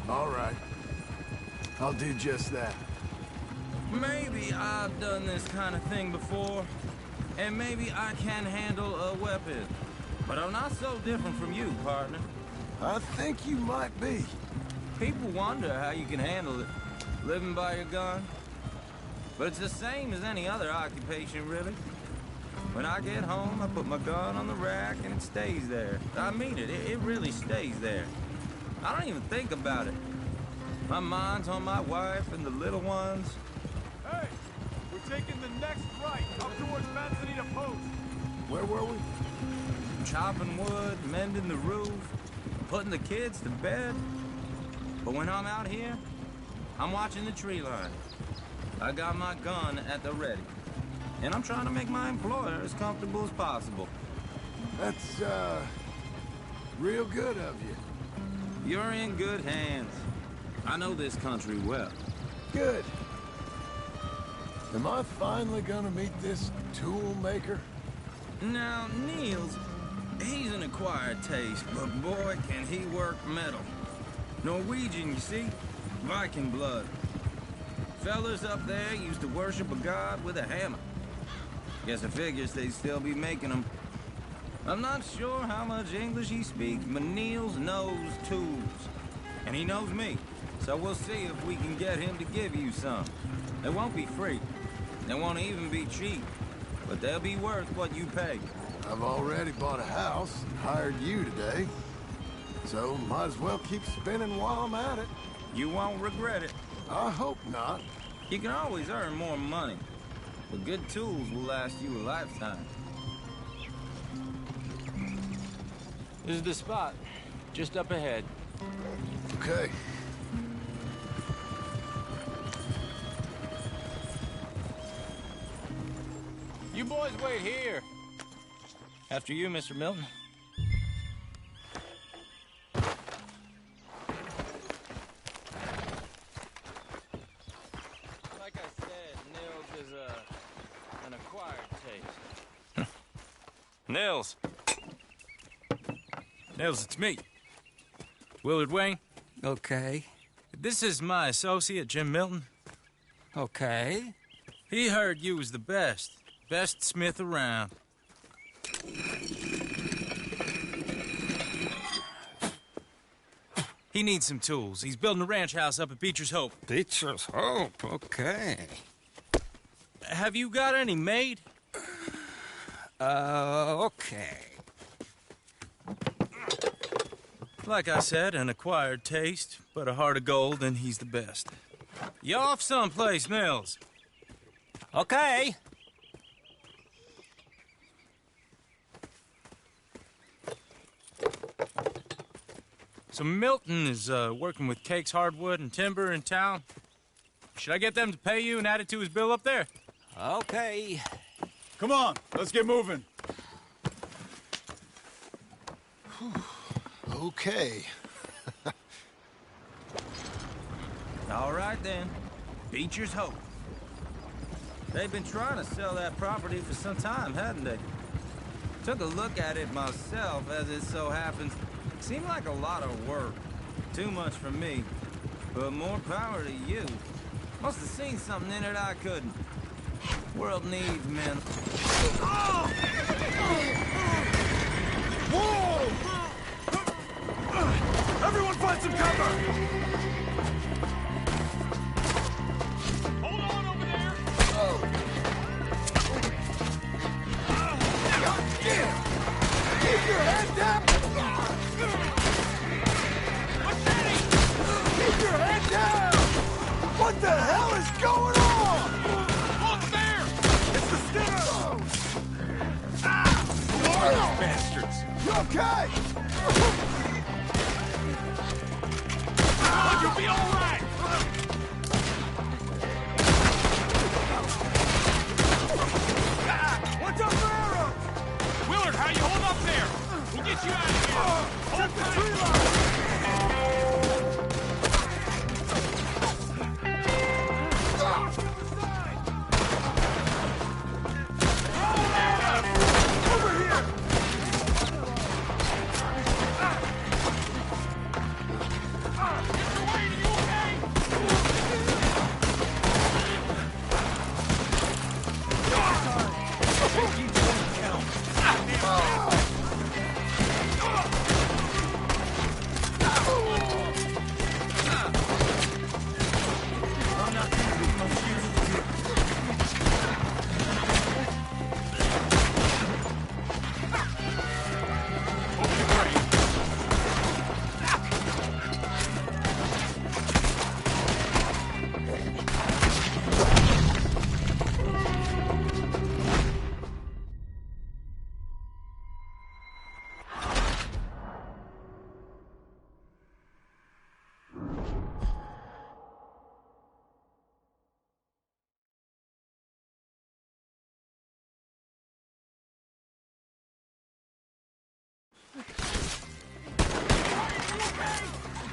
All right. I'll do just that. Maybe I've done this kind of thing before, and maybe I can handle a weapon. But I'm not so different from you, partner. I think you might be. People wonder how you can handle it, living by your gun. But it's the same as any other occupation, really. When I get home, I put my gun on the rack and it stays there. I mean it, it really stays there. I don't even think about it. My mind's on my wife and the little ones. Hey, we're taking the next right up towards Manzanita Post. Where were we? Chopping wood, mending the roof, putting the kids to bed. But when I'm out here, I'm watching the tree line. I got my gun at the ready. And I'm trying to make my employer as comfortable as possible. That's, real good of you. You're in good hands. I know this country well. Good. Am I finally gonna meet this tool maker? Now, Niels, he's an acquired taste, but boy, can he work metal. Norwegian, you see? Viking blood. Fellas up there used to worship a god with a hammer. Guess I figures they'd still be making them. I'm not sure how much English he speaks, but Niels knows tools. And he knows me. So we'll see if we can get him to give you some. They won't be free. They won't even be cheap. But they'll be worth what you pay. I've already bought a house and hired you today. So might as well keep spinning while I'm at it. You won't regret it. I hope not. You can always earn more money. But good tools will last you a lifetime. This is the spot. Just up ahead. Okay. You boys wait here. After you, Mr. Milton. Like I said, Nils is an acquired taste. Nils. Nils, it's me. Willard Wayne. Okay. This is my associate, Jim Milton. Okay. He heard you was the best. Best smith around. He needs some tools. He's building a ranch house up at Beecher's Hope. Beecher's Hope, okay. Have you got any made? Okay. Like I said, an acquired taste, but a heart of gold, and he's the best. You off someplace, Mills? Okay. So Milton is working with Cake's Hardwood and Timber in town. Should I get them to pay you and add it to his bill up there? Okay. Come on, let's get moving. Okay. All right, then. Beecher's Hope. They've been trying to sell that property for some time, hadn't they? Took a look at it myself, as it so happens. Seemed like a lot of work. Too much for me. But more power to you. Must have seen something in it I couldn't. World needs men. Whoa! Everyone find some cover! Hold on over there! God damn! Keep your head down! Keep your head down! What the hell is going on? Look there! It's the Skinner! Those bastards! You okay? You'll be all right! Watch out for arrows! Willard, how you hold up there? We'll get you out of here! Hold the tight. tree line! Over here! Mr. Wayne, are you okay?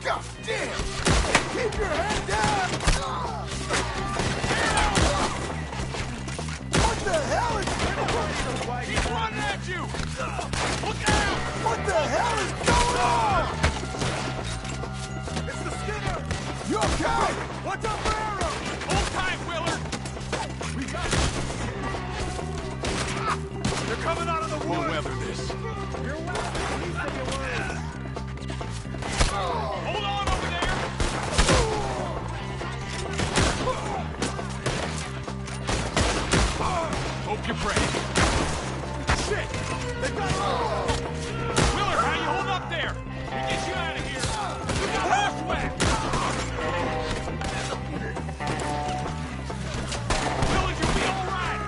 God damn! Keep your head down! What the hell is... He's running at you! Look out! What the hell is going on? It's the Skinner! You okay? Watch out for arrows! Hold tight, Willard! We got it! coming out of the woods! We'll weather this. Hold on over there! Hope you're brave. Shit! They got Willard, how you hold up there? We get you out of here! We got bushwhacked! Willard, you'll be all right!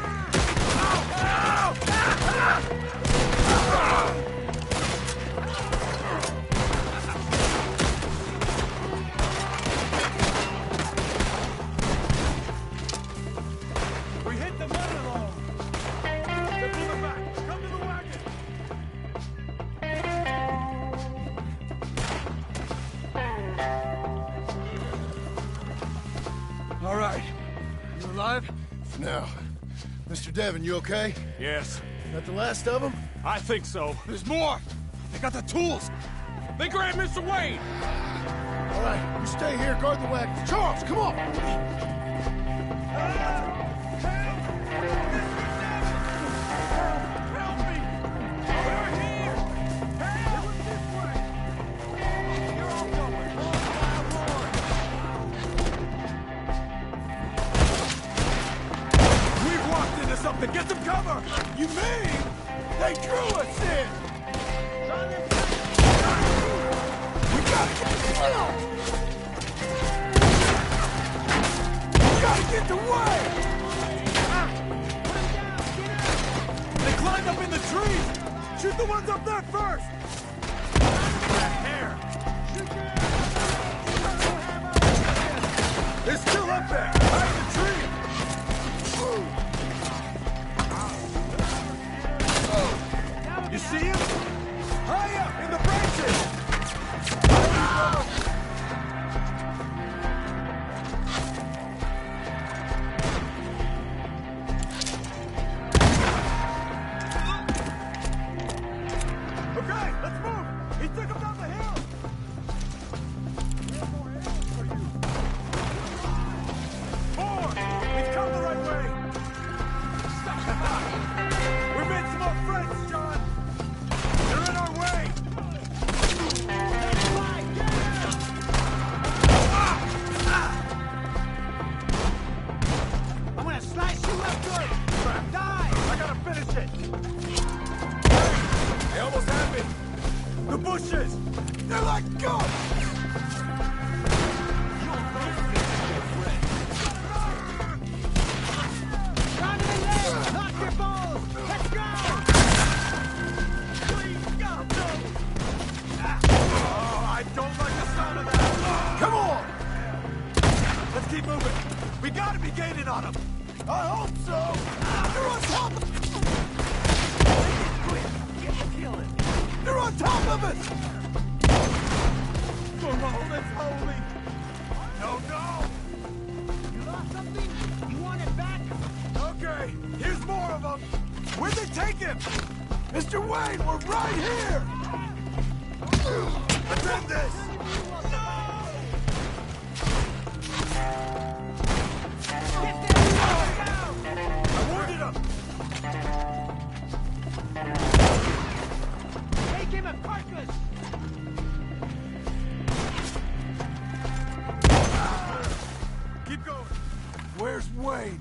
We hit the metal alone! They're pulling back! Come to the wagon! All right. You alive? Now, Mr. Devon, you okay? Yes. That the last of them? I think so. There's more! They got the tools! They grabbed Mr. Wade! All right, you stay here, guard the wagon. Charles, come on! Help me! We're here! Help! This way! You're all going. We've walked into something! Get some cover! You mean they drew us in? We gotta get out! We gotta get away! They climbed up in the trees! Shoot the ones up there first! That hair! They're still up there! Behind the tree! You see him? High up in the branches! Okay, let's move! He took him down the hill! We have more arrows for you! More! We've come the right way! We've made some more friends, John! They're in our way! I'm gonna slice you up good! Die! I gotta finish it! They almost had me! The bushes! They're like ghosts! Round to the leg! Lock your balls! Let's go! Please, go! Oh, I don't like the sound of that! Come on! Let's keep moving! We gotta be gaining on them! I hope so! They're on top of... They're on top of us! Oh, that's holy! No, no! You lost something? You want it back? Okay, here's more of them! Where'd they take him? Mr. Wayne, we're right here! Attend this! No! Get there! I wounded him! Take him a carcass! Keep going. Where's Wayne?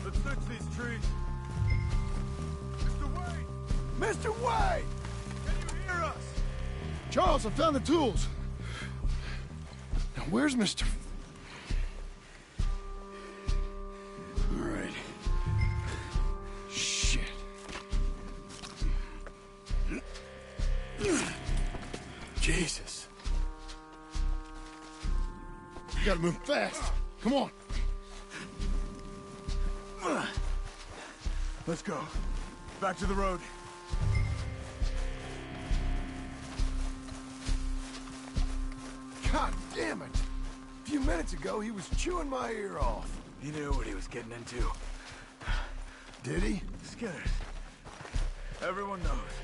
Let's fix these trees. Mr. Wayne! Mr. Wayne! Can you hear us? Charles, I found the tools. Now, where's Mr. All right. Shit. Jesus. You gotta move fast. Come on. Let's go. Back to the road. God damn it. A few minutes ago, he was chewing my ear off. He knew what he was getting into. Did he? Skinners. Everyone knows.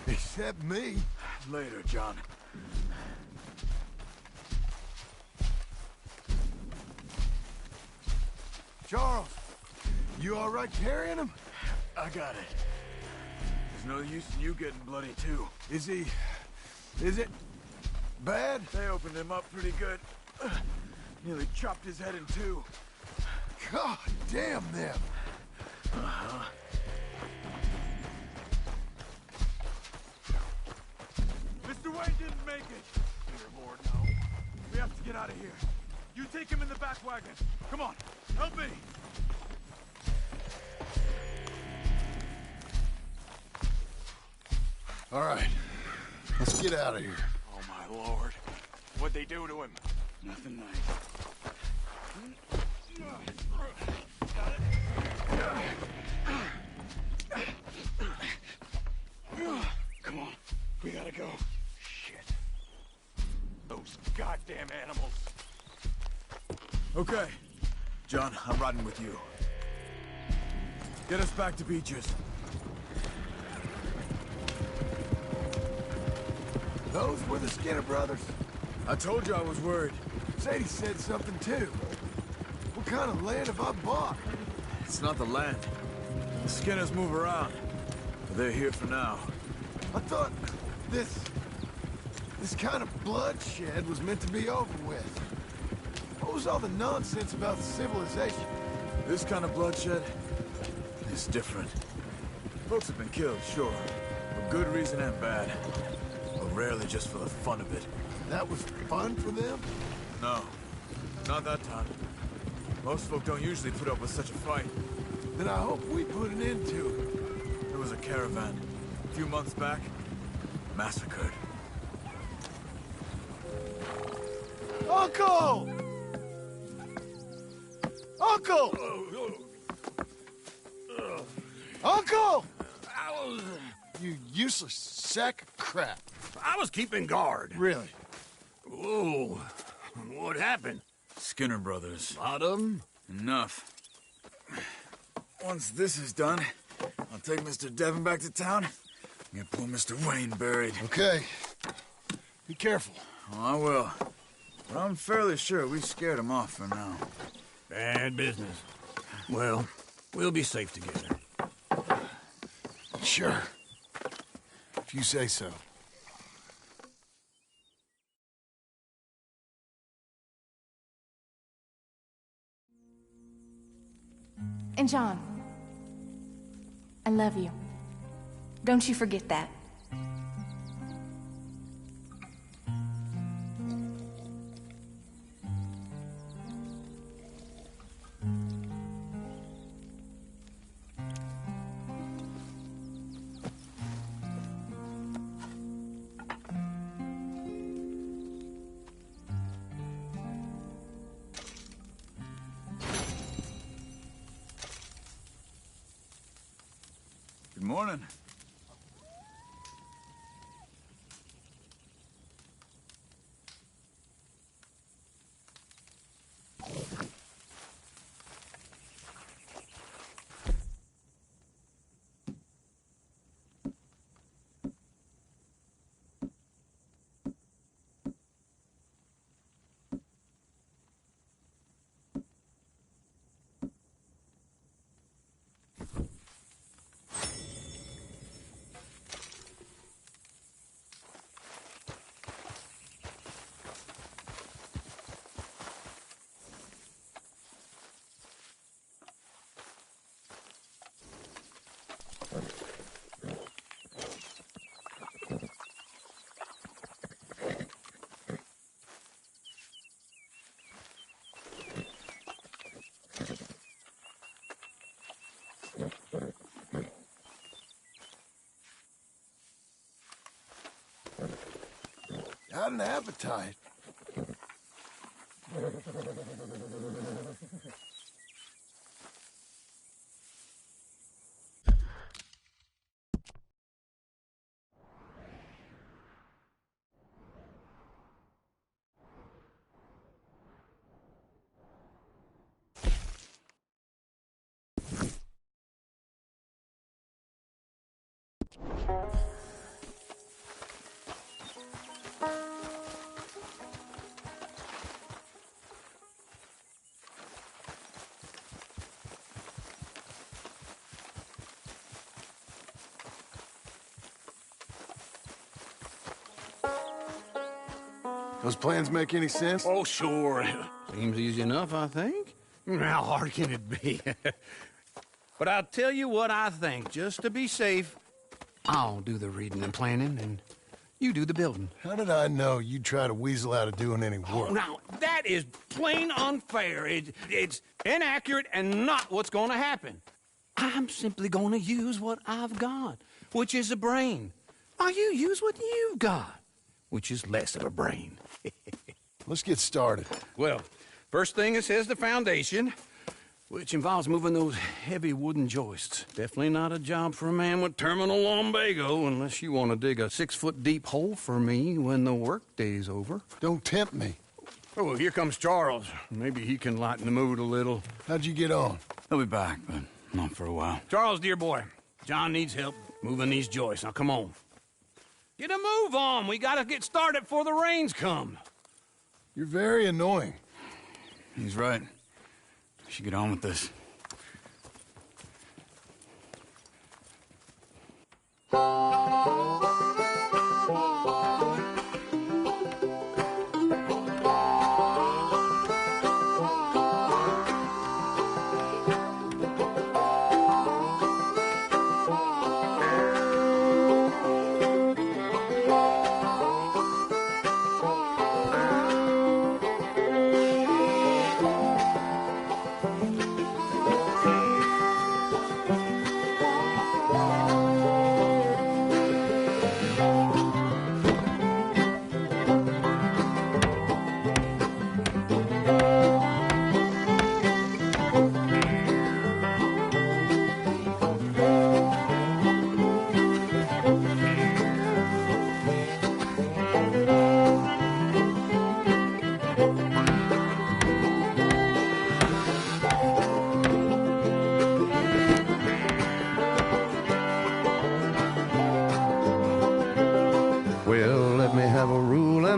Except me. Later, John. Charles, you all right carrying him? I got it. There's no use in you getting bloody, too. Is he... is it... bad? They opened him up pretty good. Nearly chopped his head in two. God damn them! Uh-huh. Mr. Wayne didn't make it! Dear Lord, no. We have to get out of here. You take him in the back wagon. Come on, help me! All right, let's get out of here. Oh, my Lord. What'd they do to him? Nothing nice. Come on, we gotta go. Shit. Those goddamn animals. Okay. John, I'm riding with you. Get us back to Beaches. Those were the Skinner brothers. I told you I was worried. Sadie said something too. What kind of land have I bought? It's not the land. The Skinners move around. But they're here for now. I thought this kind of bloodshed was meant to be over with. What was all the nonsense about civilization? This kind of bloodshed is different. Folks have been killed, sure. For good reason and bad. But rarely just for the fun of it. That was fun for them? No. Not that time. Most folk don't usually put up with such a fight. Then I hope we put an end to it. There was a caravan. A few months back. Massacred. Uncle! Uncle! Uncle! You useless sack of crap. I was keeping guard. Really? Whoa. What happened? Skinner brothers. Lot of them? Enough. Once this is done, I'll take Mr. Devon back to town and get poor Mr. Wayne buried. Okay. Be careful. Oh, I will. But I'm fairly sure we scared him off for now. Bad business. Well, we'll be safe together. Sure. If you say so. And John, I love you. Don't you forget that. Good morning. Got an appetite. Those plans make any sense? Oh, sure. Seems easy enough, I think. How hard can it be? But I'll tell you what I think. Just to be safe, I'll do the reading and planning, and you do the building. How did I know you'd try to weasel out of doing any work? Now, that is plain unfair. It's inaccurate and not what's going to happen. I'm simply going to use what I've got, which is a brain. While you use what you've got, which is less of a brain. Let's get started. Well, first thing it says the foundation, which involves moving those heavy wooden joists. Definitely not a job for a man with terminal lumbago, unless you want to dig a 6-foot deep hole for me when the workday's over. Don't tempt me. Oh, well, here comes Charles. Maybe he can lighten the mood a little. How'd you get on? He'll be back, but not for a while. Charles, dear boy, John needs help moving these joists. Now, come on. Get a move on. We gotta get started before the rains come. You're very annoying. He's right. We should get on with this.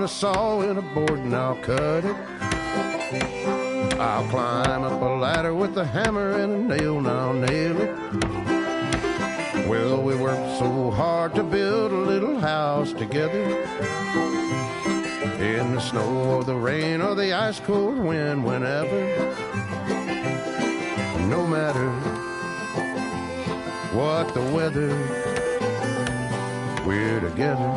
Saw and a board and I'll cut it. I'll climb up a ladder with a hammer and a nail and I'll nail it. Well, we worked so hard to build a little house together. In the snow or the rain or the ice cold wind, whenever. No matter what the weather, we're together.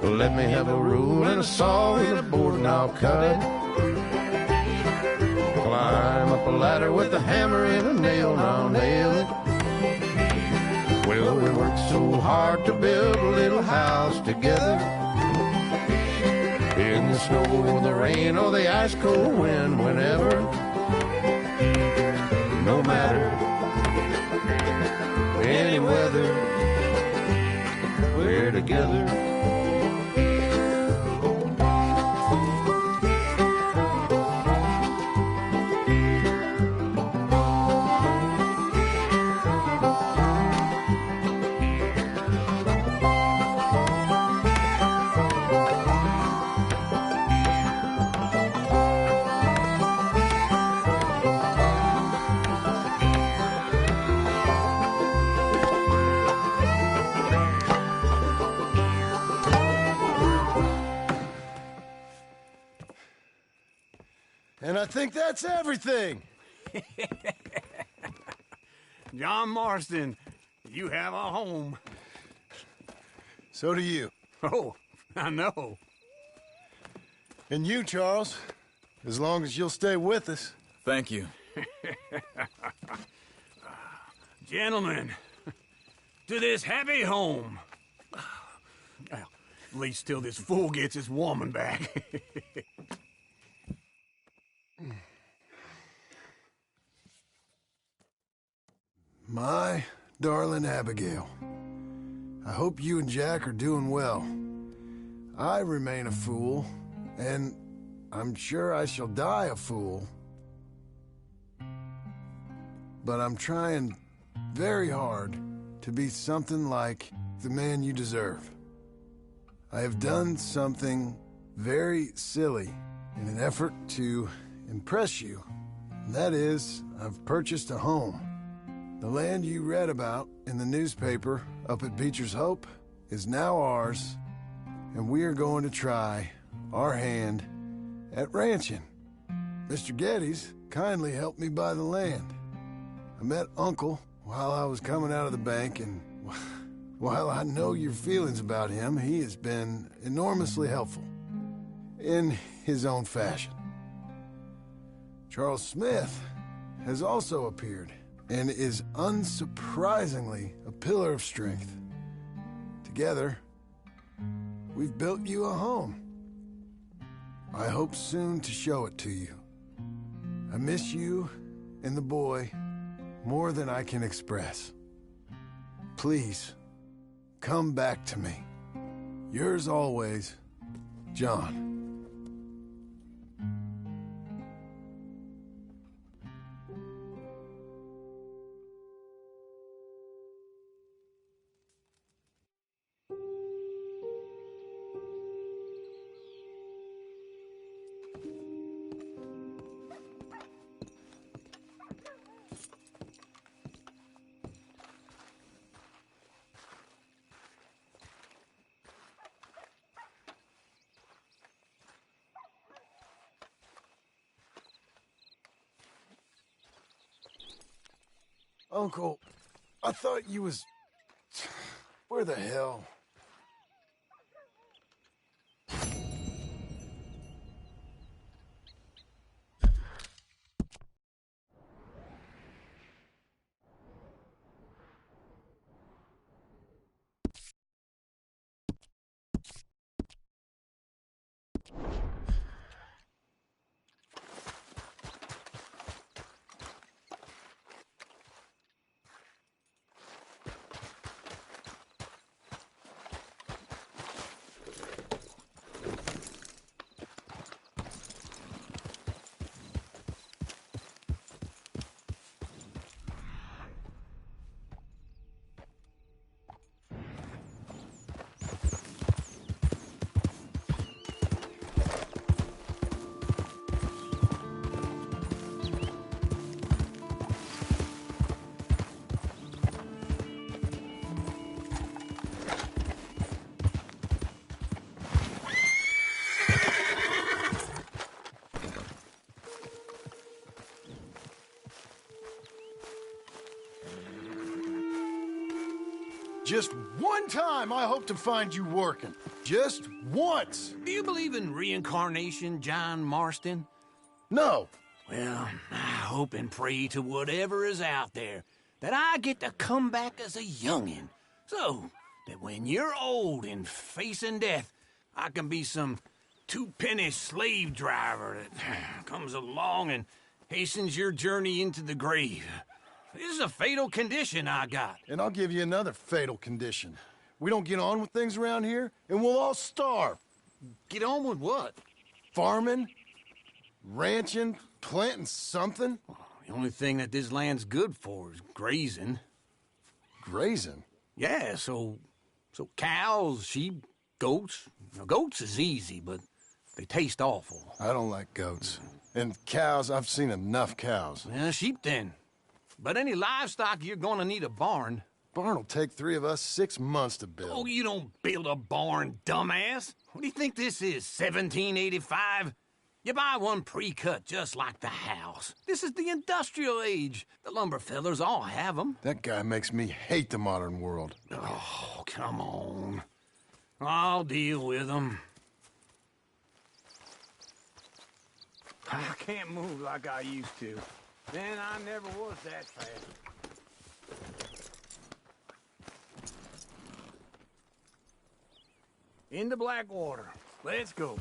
Let me have a rule and a saw and a board and I'll cut it. Climb up a ladder with a hammer and a nail and I'll nail it. Well, we worked so hard to build a little house together. In the snow or the rain or the ice cold wind, whenever. No matter any weather, we're together. And I think that's everything. John Marston, you have a home. So do you. Oh, I know. And you, Charles, as long as you'll stay with us. Thank you. Gentlemen, to this happy home. Well, at least till this fool gets his woman back. My darling Abigail, I hope you and Jack are doing well. I remain a fool, and I'm sure I shall die a fool. But I'm trying very hard to be something like the man you deserve. I have done something very silly in an effort to impress you. And that is, I've purchased a home. The land you read about in the newspaper up at Beecher's Hope is now ours, and we are going to try our hand at ranching. Mr. Geddes kindly helped me buy the land. I met Uncle while I was coming out of the bank, and while I know your feelings about him, he has been enormously helpful in his own fashion. Charles Smith has also appeared and is unsurprisingly a pillar of strength. Together, we've built you a home. I hope soon to show it to you. I miss you and the boy more than I can express. Please, come back to me. Yours always, John. Uncle, I thought you was... Where the hell? Just one time I hope to find you working. Just once. Do you believe in reincarnation, John Marston? No. Well, I hope and pray to whatever is out there that I get to come back as a youngin', so that when you're old and facing death, I can be some two-penny slave driver that comes along and hastens your journey into the grave. This is a fatal condition I got. And I'll give you another fatal condition. We don't get on with things around here, and we'll all starve. Get on with what? Farming, ranching, planting something. The only thing that this land's good for is grazing. Grazing? Yeah, so cows, sheep, goats. Now, goats is easy, but they taste awful. I don't like goats. And cows, I've seen enough cows. Yeah, sheep then. But any livestock, you're gonna need a barn. Barn will take 3 of us 6 months to build. Oh, you don't build a barn, dumbass. What do you think this is, 1785? You buy one pre-cut just like the house. This is the industrial age. The lumber fellers all have them. That guy makes me hate the modern world. Oh, come on. I'll deal with them. I can't move like I used to. Man, I never was that fast. Into Blackwater. Let's go.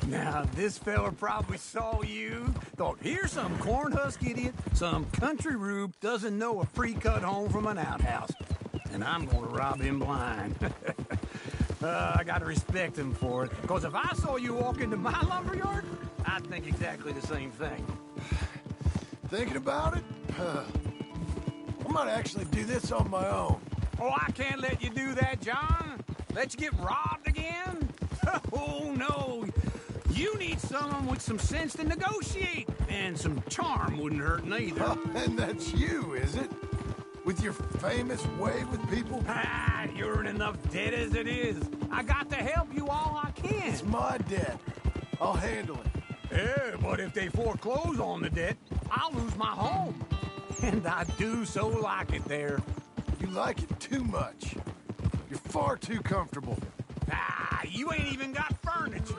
Now, this fella probably saw you, thought, here's some cornhusk idiot, some country rube doesn't know a pre-cut home from an outhouse. And I'm gonna rob him blind. I gotta respect him for it, because if I saw you walk into my lumberyard, I'd think exactly the same thing. Thinking about it? I might actually do this on my own. Oh, I can't let you do that, John. Let you get robbed again? Oh, no. You need someone with some sense to negotiate. And some charm wouldn't hurt neither. And that's you, is it? With your famous way with people? Ah, you're in enough debt as it is. I got to help you all I can. It's my debt. I'll handle it. Yeah, but if they foreclose on the debt, I'll lose my home. And I do so like it there. You like it too much. You're far too comfortable. Ah, you ain't even got furniture.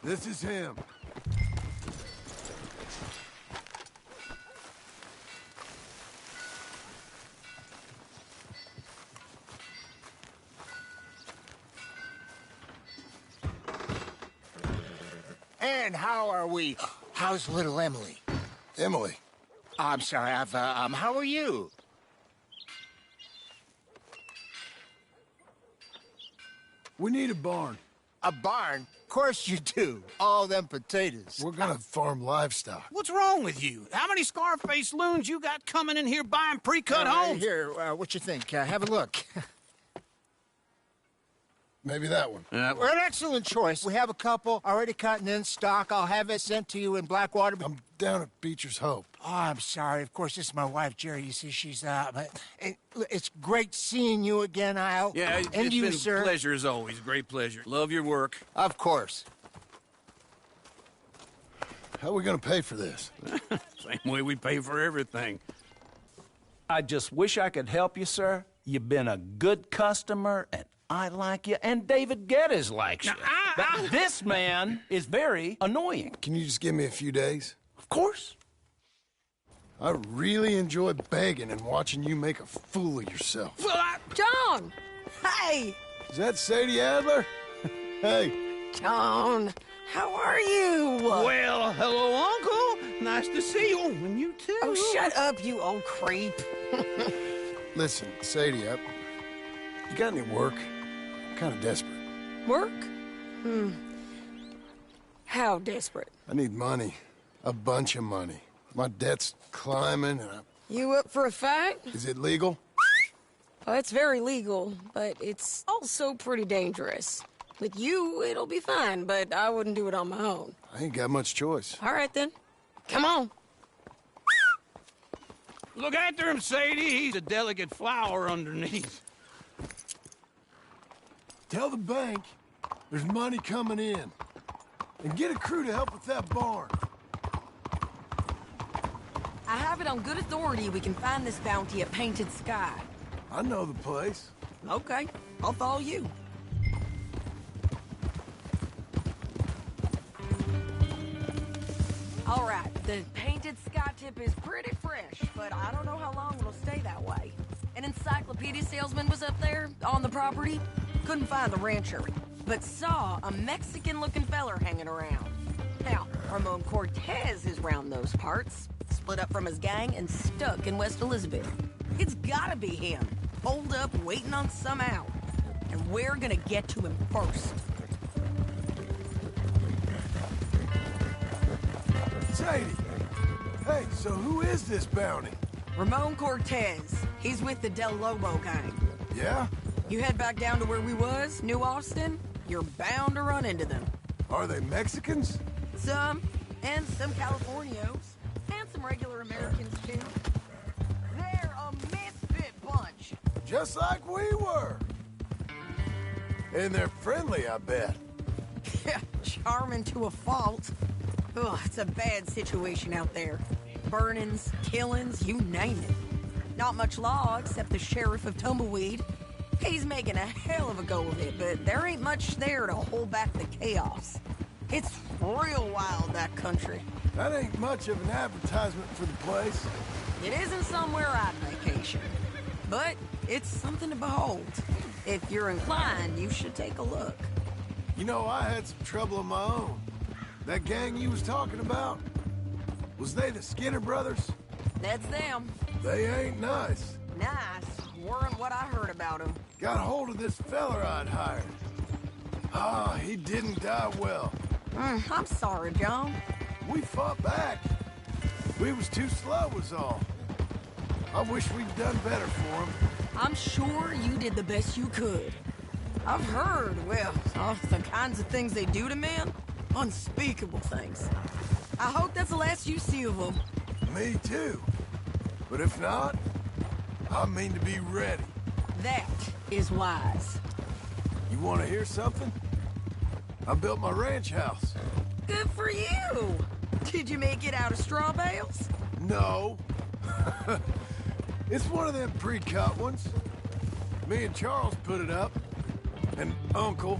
This is him. And how are we? How's little Emily? Emily? I'm sorry, how are you? We need a barn. A barn? Of course you do. All them potatoes. We're gonna farm livestock. What's wrong with you? How many Scarface loons you got coming in here buying pre-cut homes? Here, what you think? Have a look. Maybe that one. Well, an excellent choice. We have a couple already cut and in stock. I'll have it sent to you in Blackwater. I'm down at Beecher's Hope. Oh, I'm sorry. Of course, this is my wife, Jerry. You see, she's but it's great seeing you again, Al. Yeah, and it's you, been sir. a pleasure as always. Great pleasure. Love your work. Of course. How are we gonna pay for this? Same way we pay for everything. I just wish I could help you, sir. You've been a good customer, and I like you, and David Geddes likes you. But this man is very annoying. Can you just give me a few days? Of course. I really enjoy begging and watching you make a fool of yourself. Well, John! Hey! Is that Sadie Adler? Hey. John, how are you? Well, hello, Uncle. Nice to see you. And you too. Oh, shut up, you old creep. Listen, Sadie, you got any work? I'm kind of desperate. Work? How desperate? I need money. A bunch of money. My debt's climbing, and You up for a fight? Is it legal? Well, it's very legal, but it's also pretty dangerous. With you, it'll be fine, but I wouldn't do it on my own. I ain't got much choice. All right, then. Come on. Look after him, Sadie. He's a delicate flower underneath. Tell the bank there's money coming in. And get a crew to help with that barn. I have it on good authority we can find this bounty at Painted Sky. I know the place. Okay, I'll follow you. All right, the Painted Sky tip is pretty fresh, but I don't know how long it'll stay that way. An encyclopedia salesman was up there on the property. Couldn't find the rancher, but saw a Mexican-looking feller hanging around. Now, Ramon Cortez is round those parts, split up from his gang and stuck in West Elizabeth. It's gotta be him, holed up waiting on some out. And we're gonna get to him first. Sadie! Hey, so who is this bounty? Ramon Cortez. He's with the Del Lobo gang. Yeah? You head back down to where we was, New Austin, you're bound to run into them. Are they Mexicans? Some, and some Californios, and some regular Americans too. They're a misfit bunch. Just like we were. And they're friendly, I bet. Yeah, charming to a fault. Ugh, it's a bad situation out there. Burnings, killings, you name it. Not much law except the sheriff of Tumbleweed. He's making a hell of a go of it, but there ain't much there to hold back the chaos. It's real wild, that country. That ain't much of an advertisement for the place. It isn't somewhere I'd vacation, but it's something to behold. If you're inclined, you should take a look. You know, I had some trouble of my own. That gang you was talking about, was they the Skinner brothers? That's them. They ain't nice. Nice weren't what I heard about them. Got hold of this feller I'd hired. Ah, he didn't die well. I'm sorry, John. We fought back. We was too slow was all. I wish we'd done better for him. I'm sure you did the best you could. I've heard, well, the kinds of things they do to men. Unspeakable things. I hope that's the last you see of them. Me too. But if not, I mean to be ready. That is wise. You want to hear something? I built my ranch house. Good for you. Did you make it out of straw bales? No. It's one of them pre-cut ones. Me and Charles put it up, and Uncle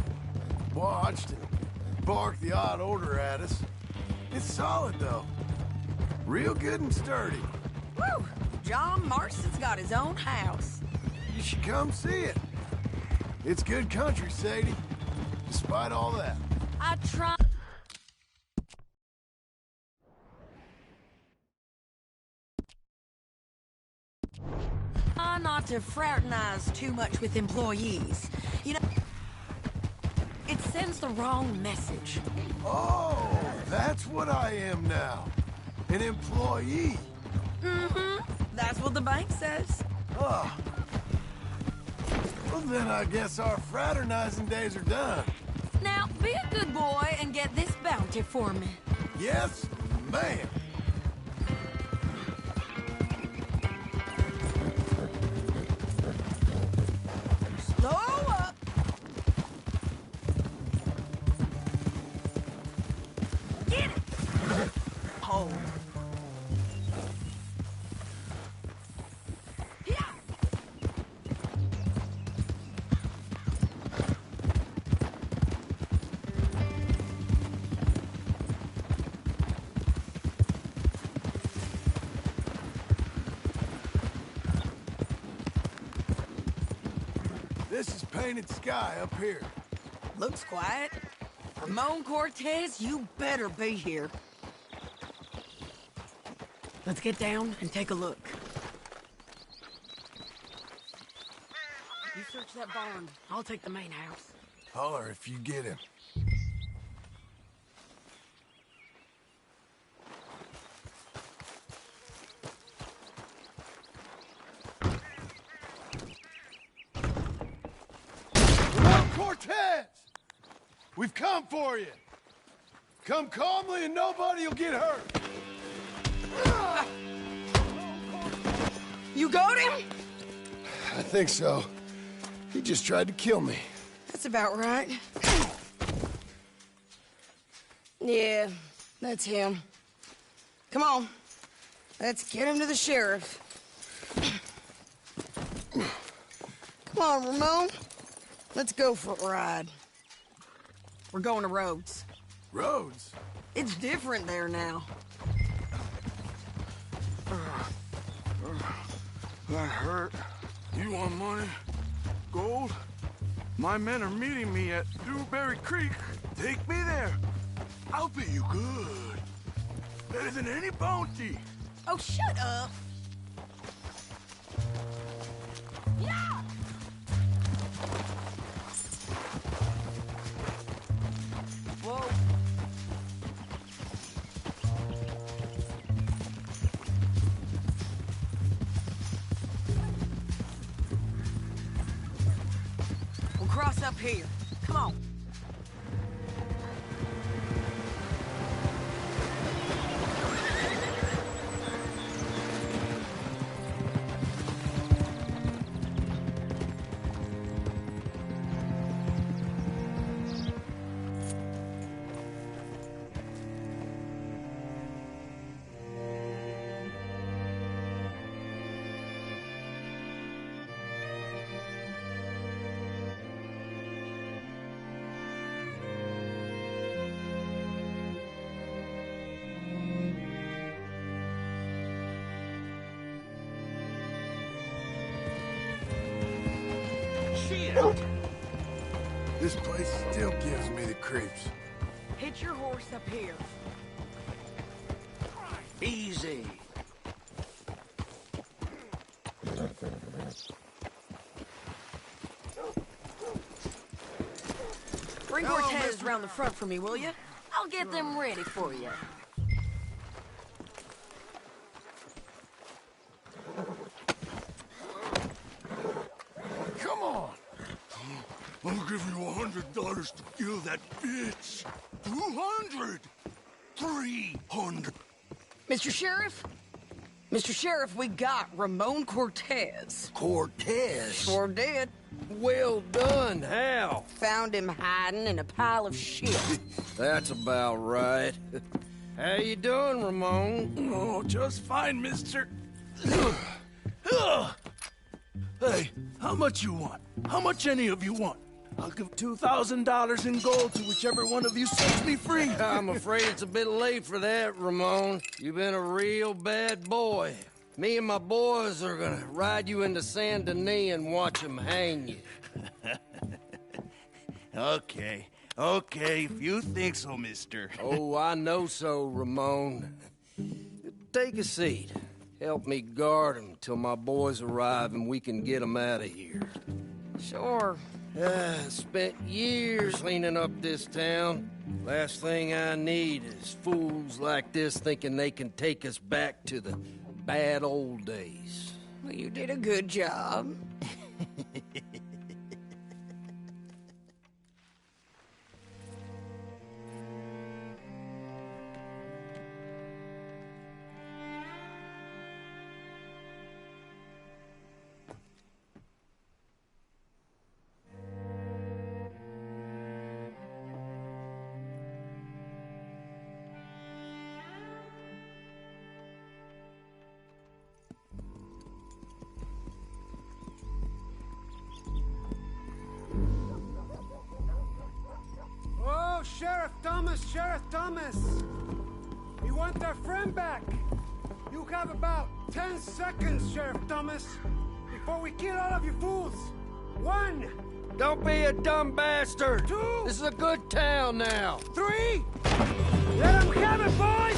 watched and barked the odd order at us. It's solid, though. Real good and sturdy. Woo! John Marston's got his own house. You should come see it. It's good country, Sadie. Despite all that. I try... not to fraternize too much with employees. You know, it sends the wrong message. Oh, that's what I am now. An employee. Mm-hmm. That's what the bank says. Oh. Well, then I guess our fraternizing days are done. Now, be a good boy and get this bounty for me. Yes, ma'am. Slow up. Get it. Hold. This is painted sky up here. Looks quiet. Ramon Cortez, you better be here. Let's get down and take a look. You search that barn. I'll take the main house. Holler if you get him. Cortez! We've come for you. Come calmly and nobody will get hurt. You got him? I think so. He just tried to kill me. That's about right. Yeah, that's him. Come on. Let's get him to the sheriff. Come on, Ramon. Let's go for a ride. We're going to Rhodes. Rhodes? It's different there now. That hurt. You want money? Gold? My men are meeting me at Dewberry Creek. Take me there. I'll pay you good. Better than any bounty. Oh, shut up. Yeah! Whoa. cross up here. Come on. This place still gives me the creeps. Hitch your horse up here. Easy. Bring Cortez around the front for me, will you? I'll get them ready for you. Come on. I'll give you $100 to kill that bitch. 200. 300. Mr. Sheriff? Mr. Sheriff, we got Ramon Cortez. Cortez? Sure did. Well done. How? Found him hiding in a pile of shit. That's about right. How you doing, Ramon? Oh, just fine, mister. Hey, how much you want? How much any of you want? I'll give $2,000 in gold to whichever one of you sets me free. I'm afraid it's a bit late for that, Ramon. You've been a real bad boy. Me and my boys are gonna ride you into Saint Denis and watch them hang you. Okay, if you think so, mister. Oh, I know so, Ramon. Take a seat. Help me guard them till my boys arrive and we can get them out of here. Sure. Spent years cleaning up this town. Last thing I need is fools like this thinking they can take us back to the bad old days. Well, you did a good job. Oh, Sheriff Thomas! We want our friend back! You have about 10 seconds, Sheriff Thomas, before we kill all of you fools! 1! Don't be a dumb bastard! 2! This is a good town now! 3! Let them have it, boys!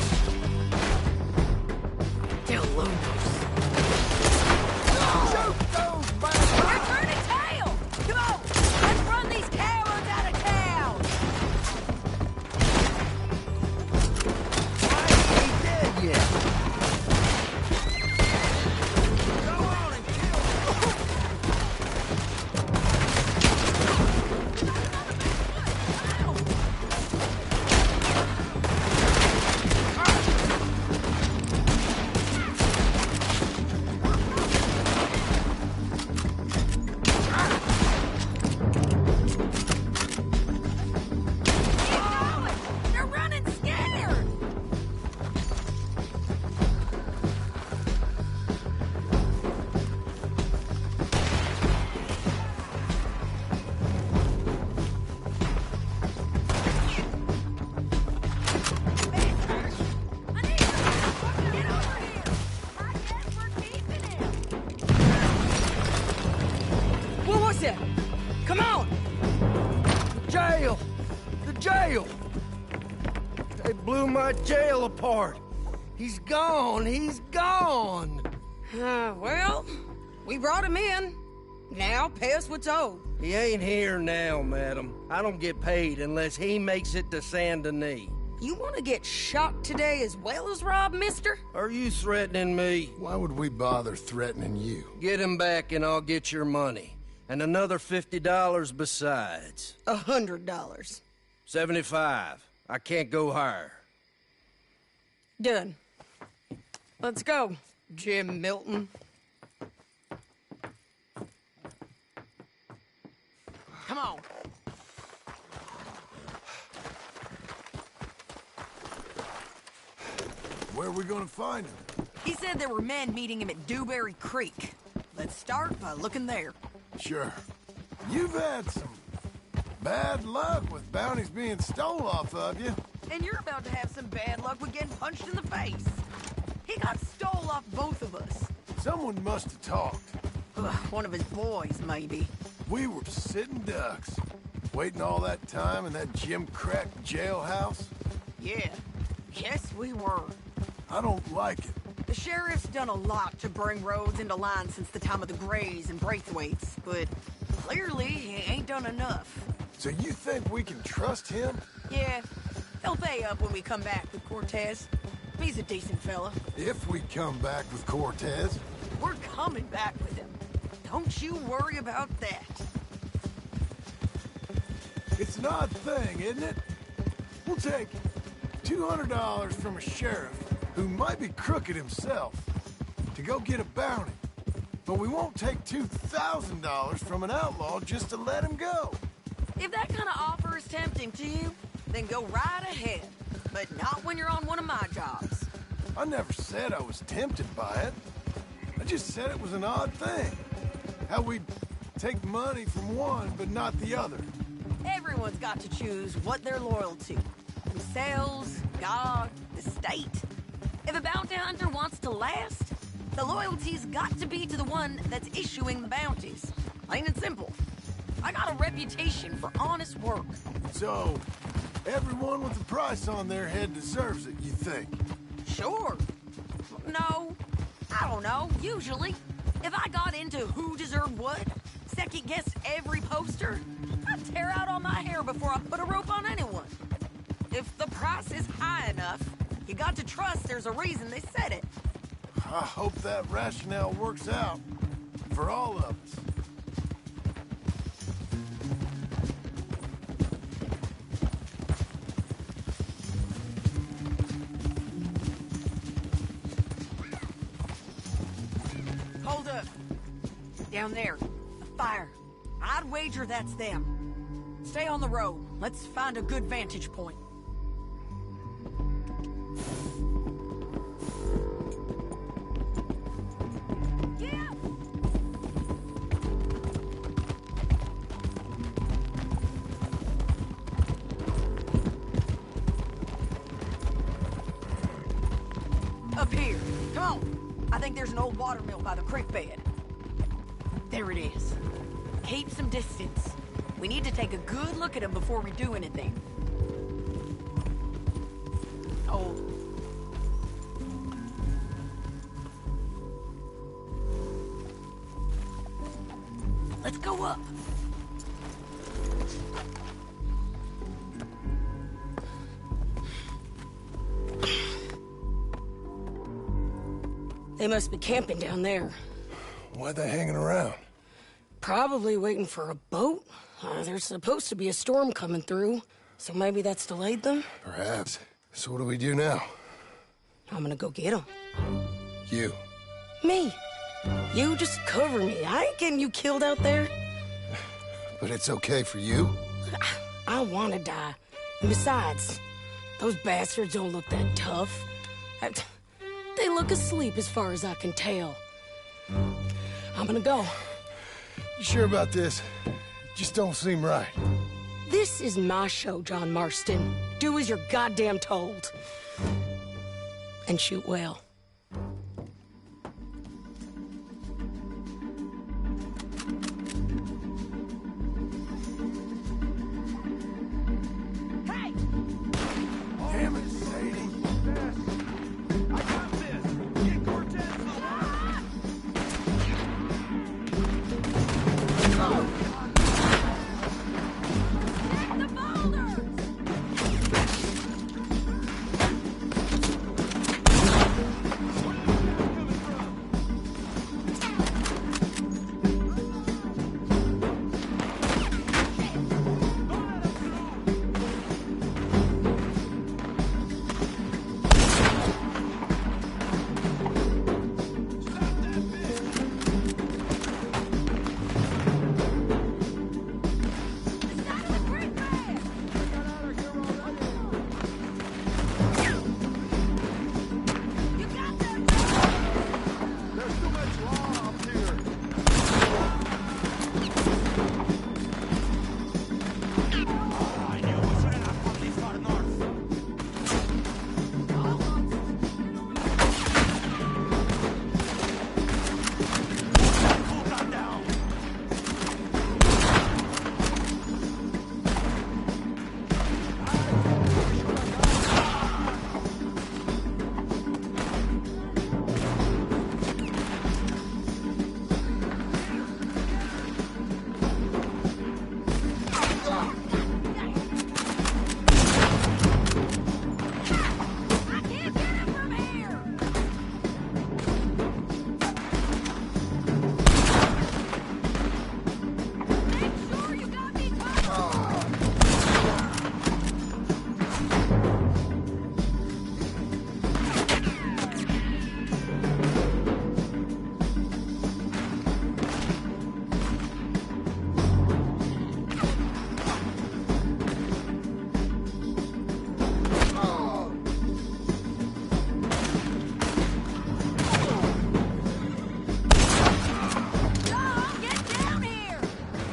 Shoot those bastards! They're turning tail! Come on! Let's run these cowards out of town! Why ain't he dead yet? Go on and kill They're running scared! What was that? Come on! Jail! The jail! They blew my jail apart. He's gone! He's gone! Well, we brought him in. Now pay us what's owed. He ain't here now, madam. I don't get paid unless he makes it to Saint Denis. You want to get shot today as well as rob, mister? Are you threatening me? Why would we bother threatening you? Get him back and I'll get your money. And another $50 besides. $100. 75. I can't go higher. Done. Let's go, Jim Milton. Come on. Where are we gonna find him? He said there were men meeting him at Dewberry Creek. Let's start by looking there. Sure. You've had some bad luck with bounties being stole off of you. And you're about to have some bad luck with getting punched in the face. He got stole off both of us. Someone must have talked. Ugh, one of his boys, maybe. We were sitting ducks, waiting all that time in that Jim Crack jailhouse. Yeah. Yes, we were. I don't like it. The sheriff's done a lot to bring roads into line since the time of the Grays and Braithwaites, but clearly he ain't done enough. So you think we can trust him? Yeah, he'll pay up when we come back with Cortez. He's a decent fella. If we come back with Cortez. We're coming back with him. Don't you worry about that. It's an odd thing, isn't it? We'll take $200 from a sheriff who might be crooked himself to go get a bounty. But we won't take $2,000 from an outlaw just to let him go. If that kind of offer is tempting to you, then go right ahead. But not when you're on one of my jobs. I never said I was tempted by it. I just said it was an odd thing. How we'd take money from one but not the other. Everyone's got to choose what they're loyal to. Themselves, God, the state. If a bounty hunter wants to last, the loyalty's got to be to the one that's issuing the bounties. Plain and simple. I got a reputation for honest work. So, everyone with a price on their head deserves it, you think? Sure. No, I don't know, usually. If I got into who deserved what, second-guessed every poster, I'd tear out all my hair before I put a rope on anyone. If the price is high enough, you got to trust there's a reason they said it. I hope that rationale works out for all of us. Hold up. Down there. A fire. I'd wager that's them. Stay on the road. Let's find a good vantage point. Yeah! Up here. Come on. I think there's an old water mill by the creek bed. There it is. Keep some distance. We need to take a good look at him before we do anything. Oh. Let's go up. They must be camping down there. Why are they hanging around? Probably waiting for a boat. There's supposed to be a storm coming through, so maybe that's delayed them? Perhaps. So what do we do now? I'm gonna go get them. You. Me. You just cover me. I ain't getting you killed out there. But it's okay for you? I want to die. And besides, those bastards don't look that tough. They look asleep as far as I can tell. I'm gonna go. You sure about this? Just don't seem right. This is my show, John Marston. Do as you're goddamn told. And shoot well. Hey! Damn it, Sadie. I got this. Get Cortez. The boulders!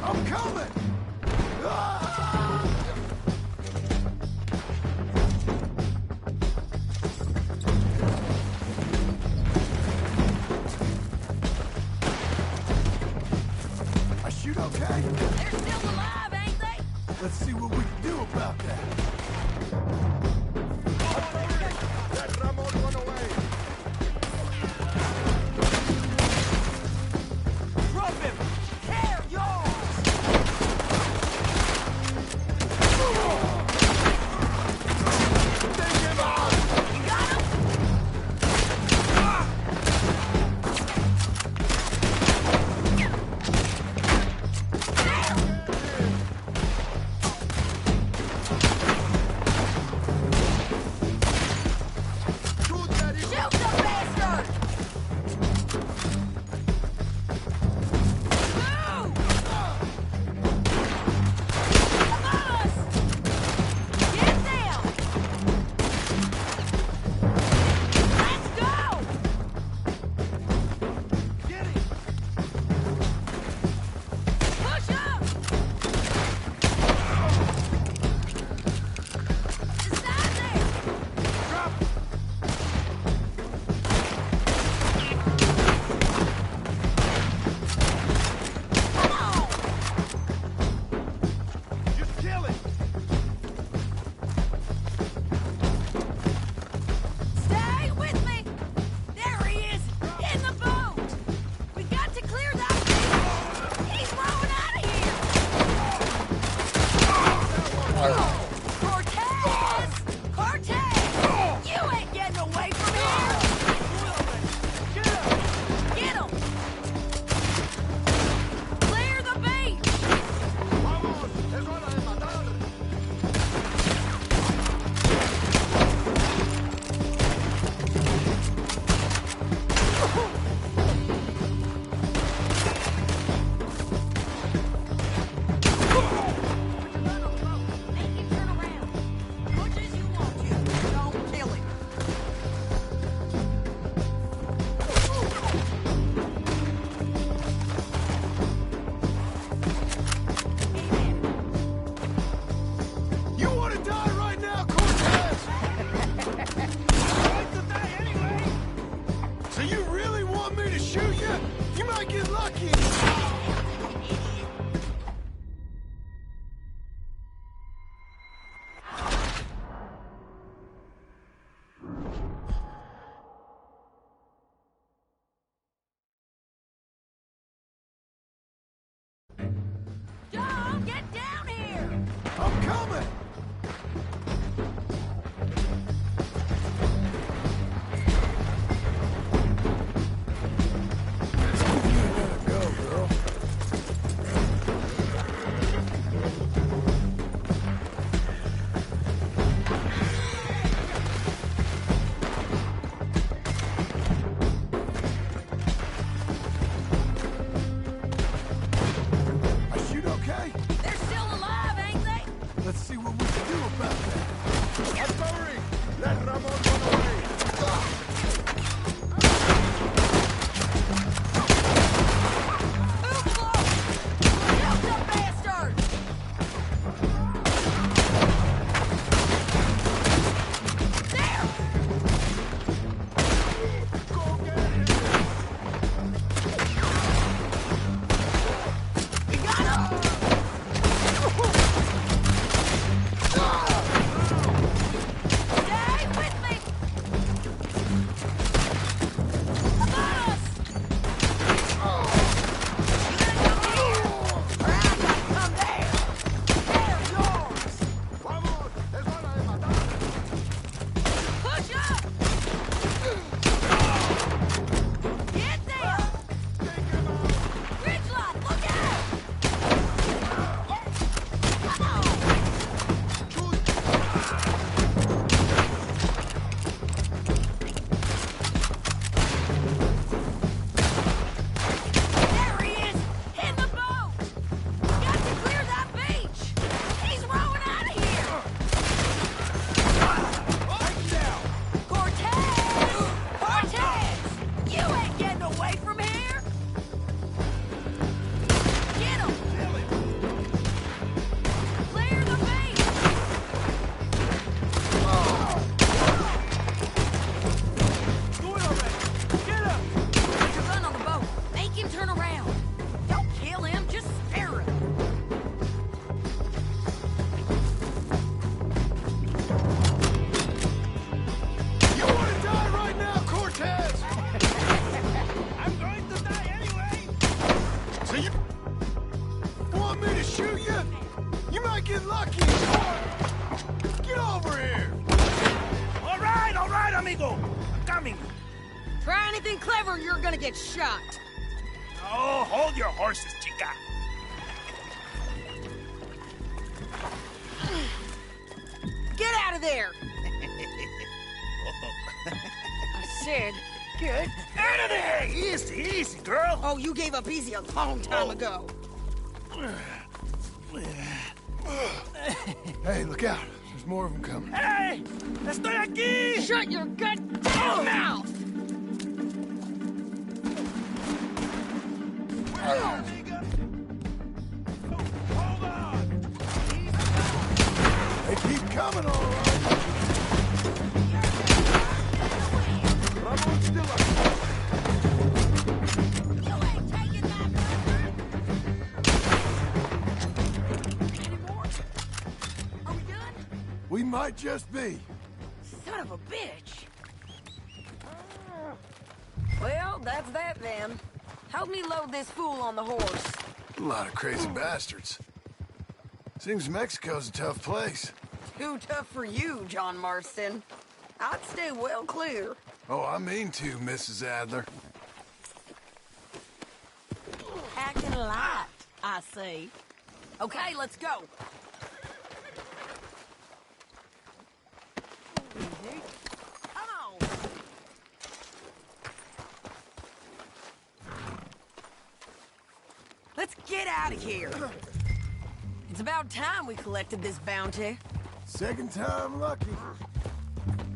I'm coming! I shoot okay? They're still alive, ain't they? Let's see what we can do about that. Let Ramon run away. Drop him! They're yours! Take him out! You got him? Shoot the bastard! Move! Come on! Get them! Let's go! Get him! Push up! Stand there! Drop! Come on! Just kill him! Stay with me! There he is! In the boat! We got to clear that thing! He's rowing out of here! Cortez! Cortez! You ain't getting away from here! Get him! Clear the beach! Vamos, es hora de matar. Make him turn around. Much as you want to. Don't kill him. You want to die right now, Cortez? So you really want me to shoot you? You might get lucky. John, get down here! I'm coming. Let go, girl. I shoot okay? They're still alive, ain't they? Let's see what Try anything clever, you're gonna get shot. Oh, hold your horses, chica. Get out of there! I said, get out of there! Easy, easy, girl. Oh, you gave up easy a long time ago. Hey, look out. There's more of them coming. Hey! Estoy aquí! Shut your goddamn mouth! They keep coming, all right. Ramon's still up. You ain't taking that Any more? Are we done? We might just be. Son of a bitch. Well, that's that then. Help me load this fool on the horse. A lot of crazy bastards. Seems Mexico's a tough place. Too tough for you, John Marston. I'd stay well clear. Oh, I mean to, Mrs. Adler. Acting light, I say. Okay, let's go. Come on. Let's get out of here. It's about time we collected this bounty. Second time lucky.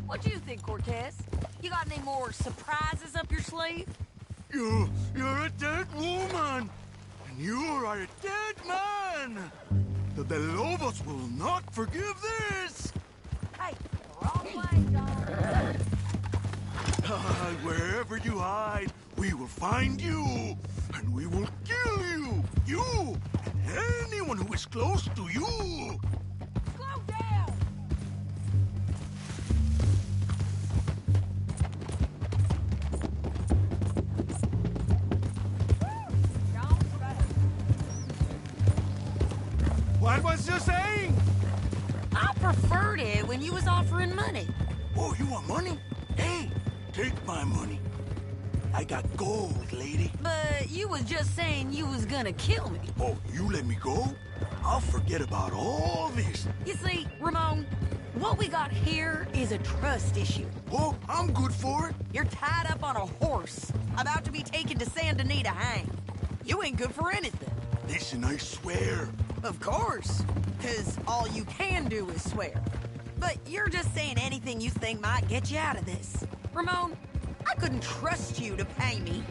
What do you think, Cortez? You got any more surprises up your sleeve? You're a dead woman, and you are a dead man. The De Lobos will not forgive this. Hey, wrong way, John. Wherever you hide, we will find you, and we will kill you. You and anyone who is close to you. Slow down. What was you saying? I preferred it when you was offering money. Oh, you want money? Hey, take my money. I got gold, lady. But you was just saying you was gonna kill me. Oh, you let me go? I'll forget about all this. You see, Ramon, what we got here is a trust issue. Oh, I'm good for it. You're tied up on a horse, about to be taken to San Denis to hang. You ain't good for anything. Listen, I swear. Of course, because all you can do is swear. But you're just saying anything you think might get you out of this. Ramon, I couldn't trust you to pay me.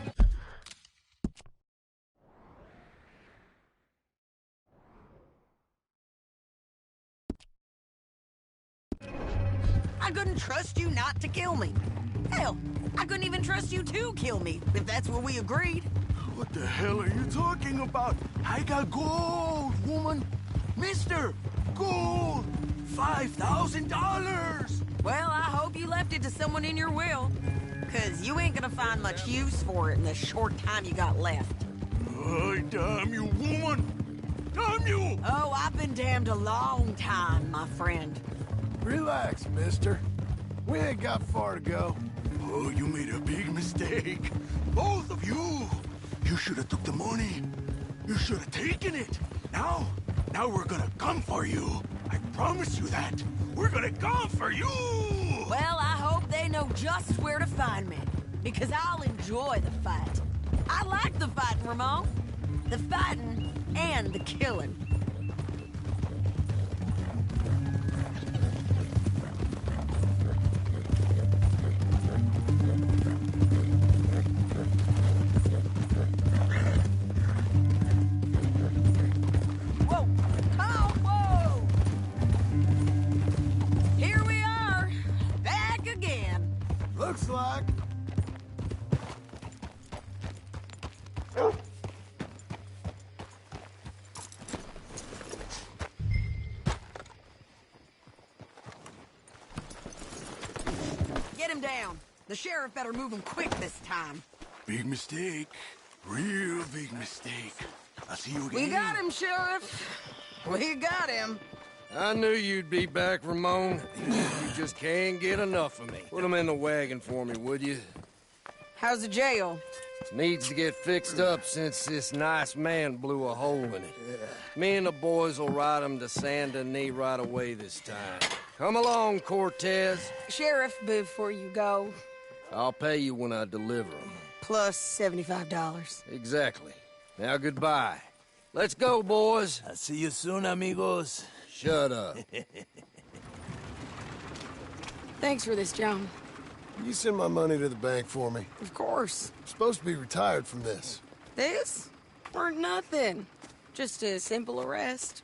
I couldn't trust you not to kill me. Hell, I couldn't even trust you to kill me, if that's what we agreed. What the hell are you talking about? I got gold, woman. Mister, gold. $5,000. Well, I hope you left it to someone in your will. Because you ain't gonna find much use for it in the short time you got left. Oh, damn you, woman. Damn you. Oh, I've been damned a long time, my friend. Relax, mister. We ain't got far to go. Oh, you made a big mistake. Both of you. You should have took the money. You should have taken it. Now we're gonna come for you. I promise you that. We're gonna come for you. Well, I hope they know just where to find me. Because I'll enjoy the fight. I like the fighting, Ramon. The fighting and the killing. Looks like. Get him down. The sheriff better move him quick this time. Big mistake. Real big mistake. I'll see you again. We got him, Sheriff. We got him. I knew you'd be back, Ramon. You just can't get enough of me. Put him in the wagon for me, would you? How's the jail? Needs to get fixed up since this nice man blew a hole in it. Me and the boys will ride him to Saint Denis right away this time. Come along, Cortez. Sheriff, before you go, I'll pay you when I deliver him. plus $75. Exactly. Now goodbye. Let's go, boys. I'll see you soon, amigos. Shut up. Thanks for this, John. You send my money to the bank for me. Of course. I'm supposed to be retired from this. This? Weren't nothing. Just a simple arrest.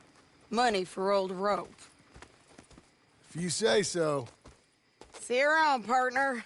Money for old rope. If you say so. See you around, partner.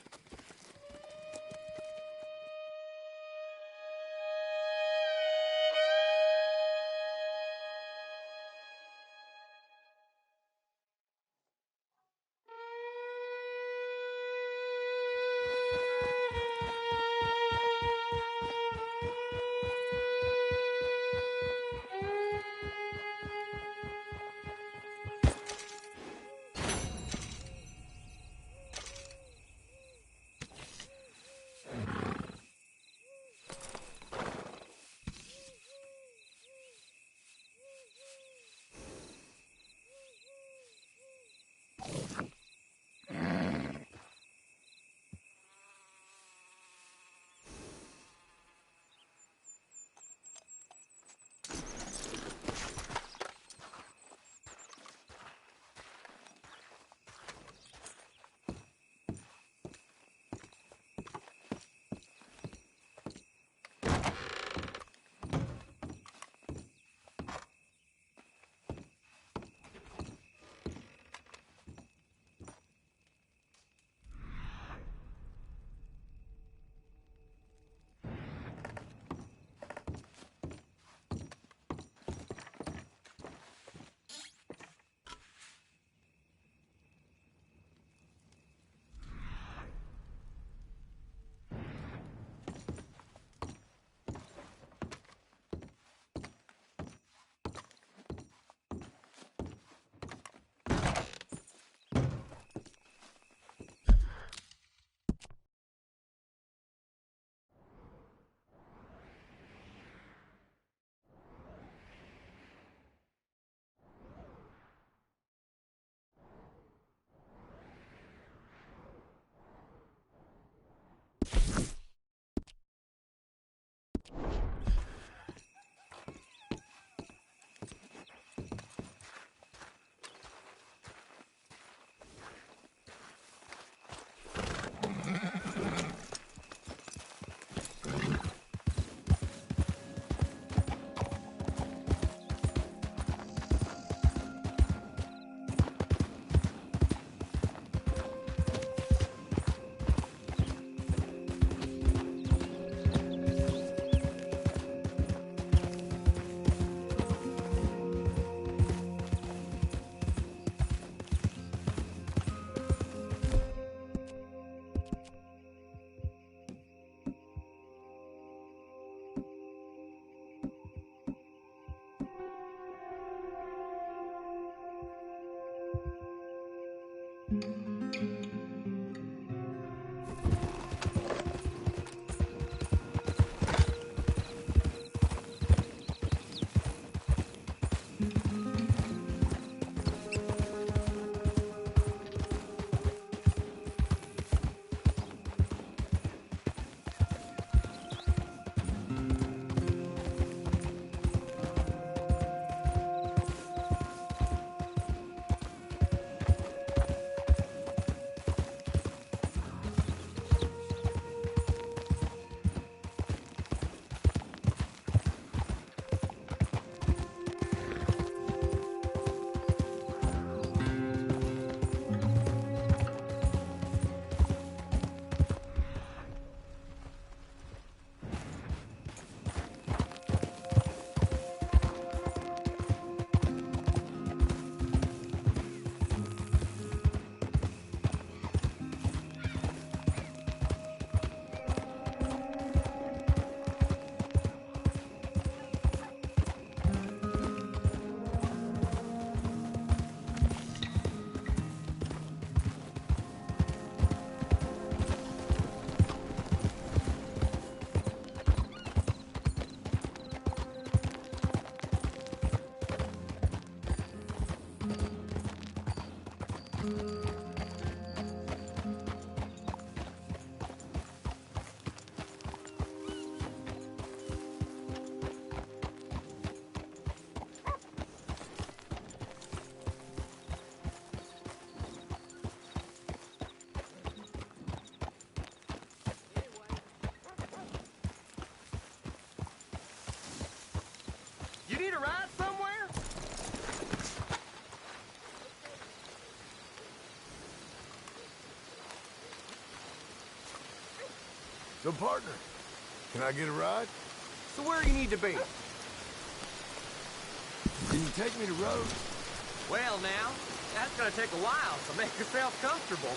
You need a ride somewhere? So, partner, can I get a ride? So where you need to be? Can you take me to Rhodes? Well, now, that's gonna take a while, so make yourself comfortable.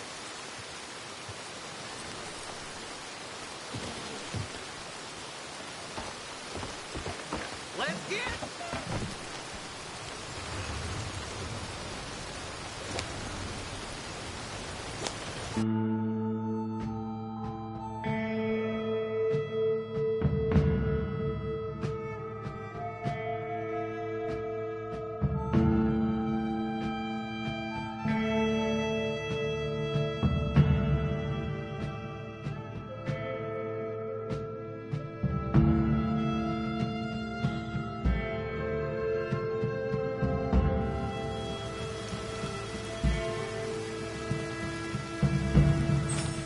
Let's get it!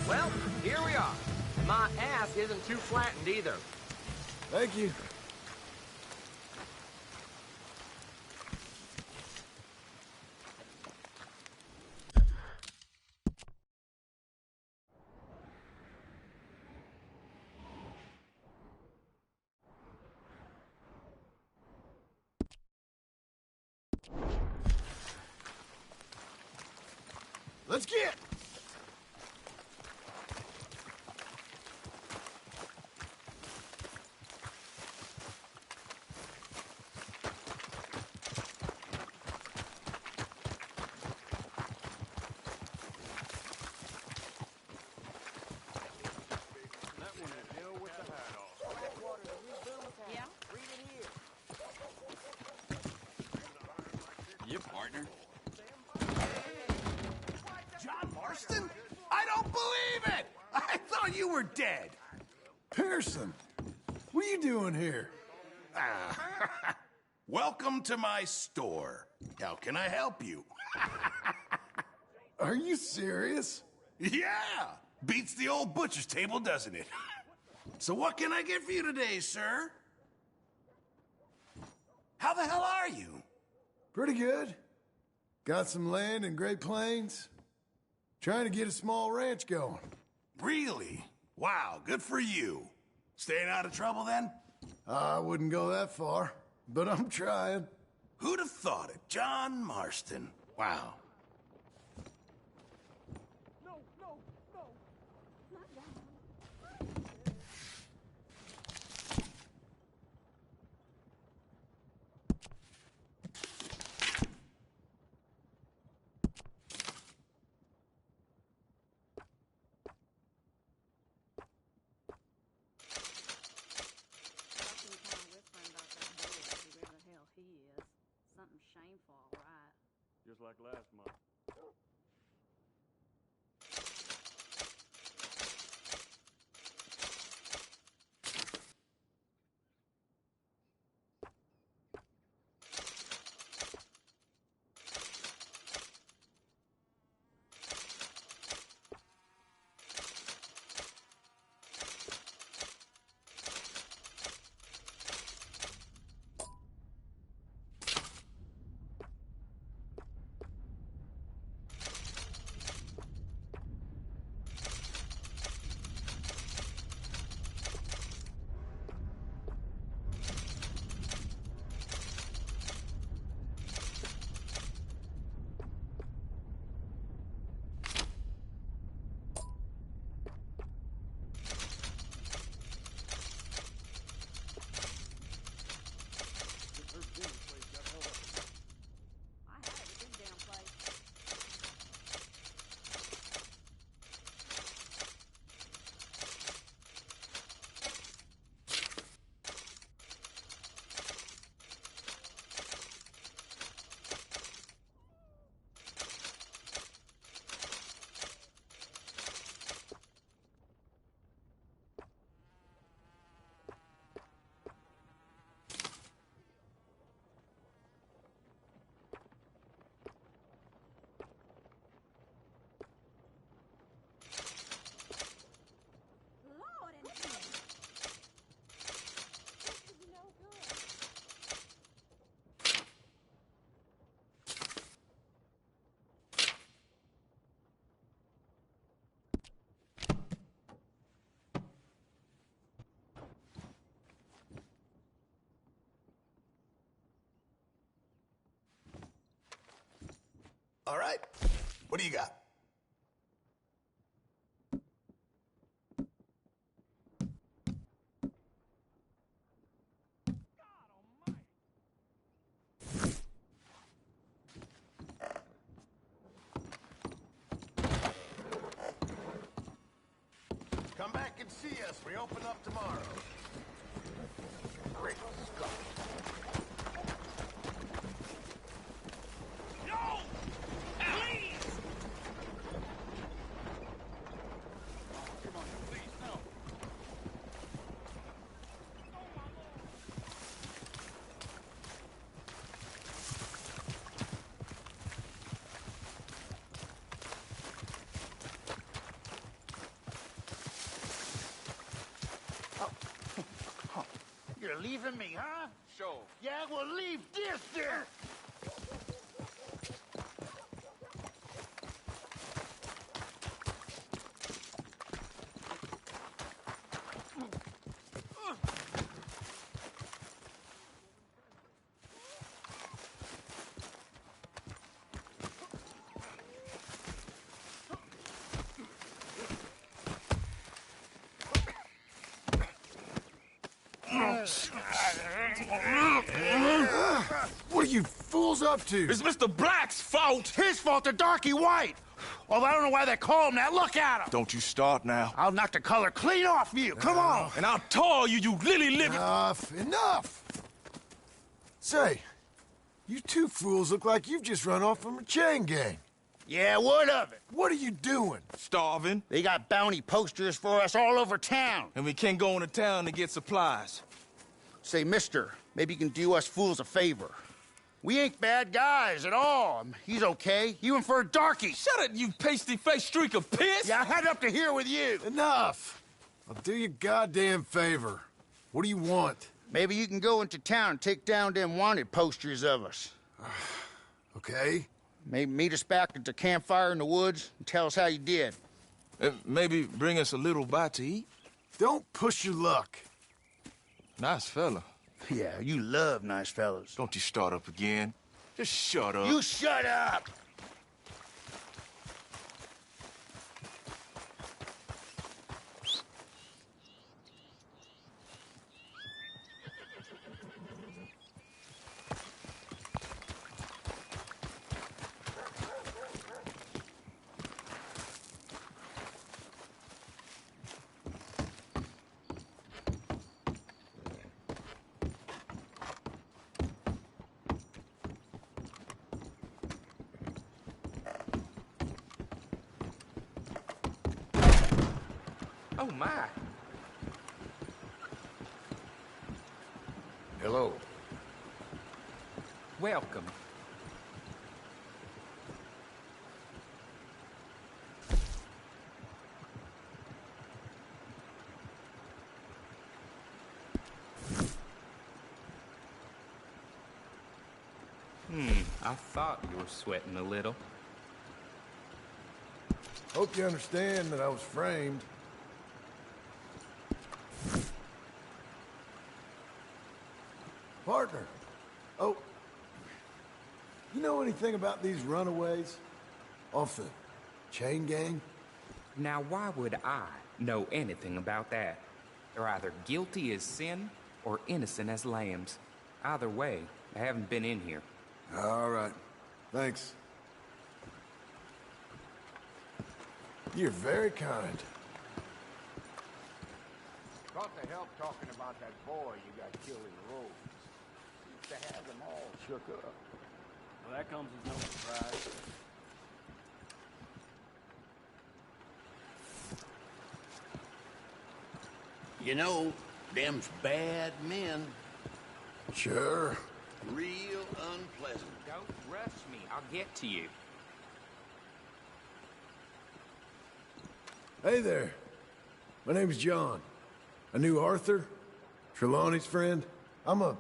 Well, here we are. My ass isn't too flattened either. Thank you. Let's get. Yep, partner. John Marston? I don't believe it! I thought you were dead. Pearson, what are you doing here? Welcome to my store. How can I help you? Are you serious? Yeah! Beats the old butcher's table, doesn't it? So what can I get for you today, sir? How the hell are you? Pretty good. Got some land in Great Plains. Trying to get a small ranch going. Really? Wow, good for you. Staying out of trouble, then? I wouldn't go that far, but I'm trying. Who'd have thought it? John Marston. Wow. Something shameful, all right. Just like last month. All right. What do you got? Come back and see us. We open up tomorrow. Great Scott. No! Please! Come on, please, no. You're leaving me, huh? Sure. Yeah, well, leave this there. What are you fools up to? It's Mr. Black's fault. His fault, the darky white. Although I don't know why they call him that. Look at him. Don't you start now. I'll knock the color clean off you. Come on. And I'll tell you, you lily-livered... Enough! Say, you two fools look like you've just run off from a chain gang. Yeah, what of it? What are you doing? Starving. They got bounty posters for us all over town. And we can't go into town to get supplies. Say, mister, maybe you can do us fools a favor. We ain't bad guys at all. He's okay. Even for a darky. Shut it, you pasty-faced streak of piss! Yeah, I had up to here with you. Enough! I'll do you a goddamn favor. What do you want? Maybe you can go into town and take down them wanted posters of us. Okay. Maybe meet us back at the campfire in the woods and tell us how you did. Maybe bring us a little bite to eat? Don't push your luck. Nice fella. Yeah, you love nice fellas. Don't you start up again. Just shut up. You shut up! Oh, my. Hello. Welcome. I thought you were sweating a little. Hope you understand that I was framed. Partner. Oh, you know anything about these runaways? Off the chain gang? Now, why would I know anything about that? They're either guilty as sin or innocent as lambs. Either way, they haven't been in here. All right. Thanks. You're very kind. Thought to help talking about that boy you got killed in the road. Seems to have them all shook up. Well, that comes as no surprise. You know, them's bad men. Sure. Real unpleasant. Don't rush me. I'll get to you. Hey there. My name's John. I knew Arthur, Trelawney's friend. I'm a,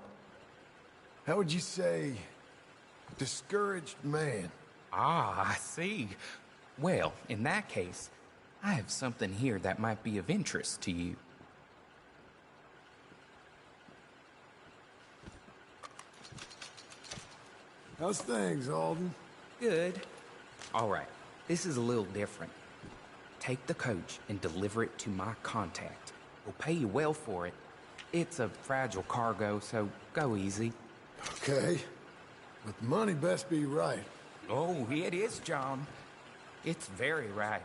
how would you say, discouraged man. Ah, I see. Well, in that case, I have something here that might be of interest to you. How's things, Alden? Good. All right, this is a little different. Take the coach and deliver it to my contact. We'll pay you well for it. It's a fragile cargo, so go easy. Okay. But the money best be right. Oh, it is, John. It's very right.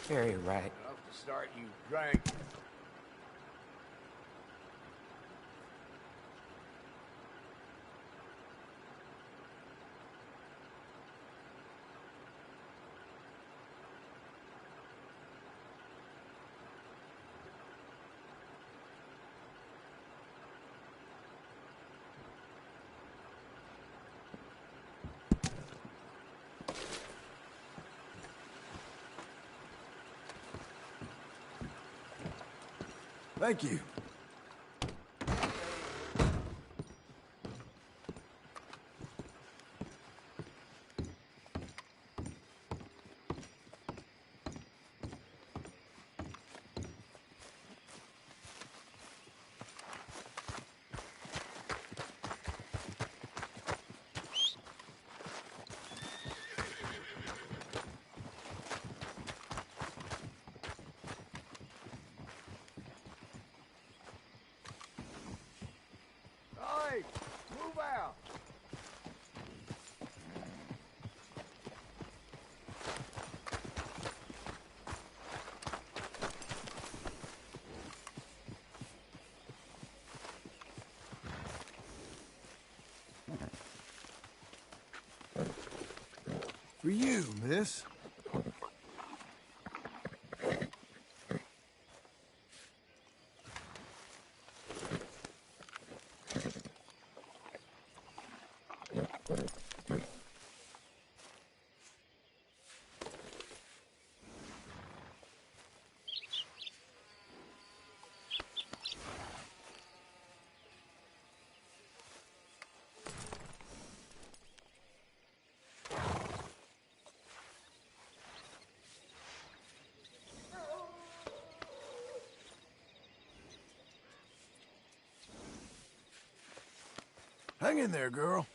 Very right. Enough to start you drank. Thank you. Hey, move out. For you, miss. Hang in there, girl.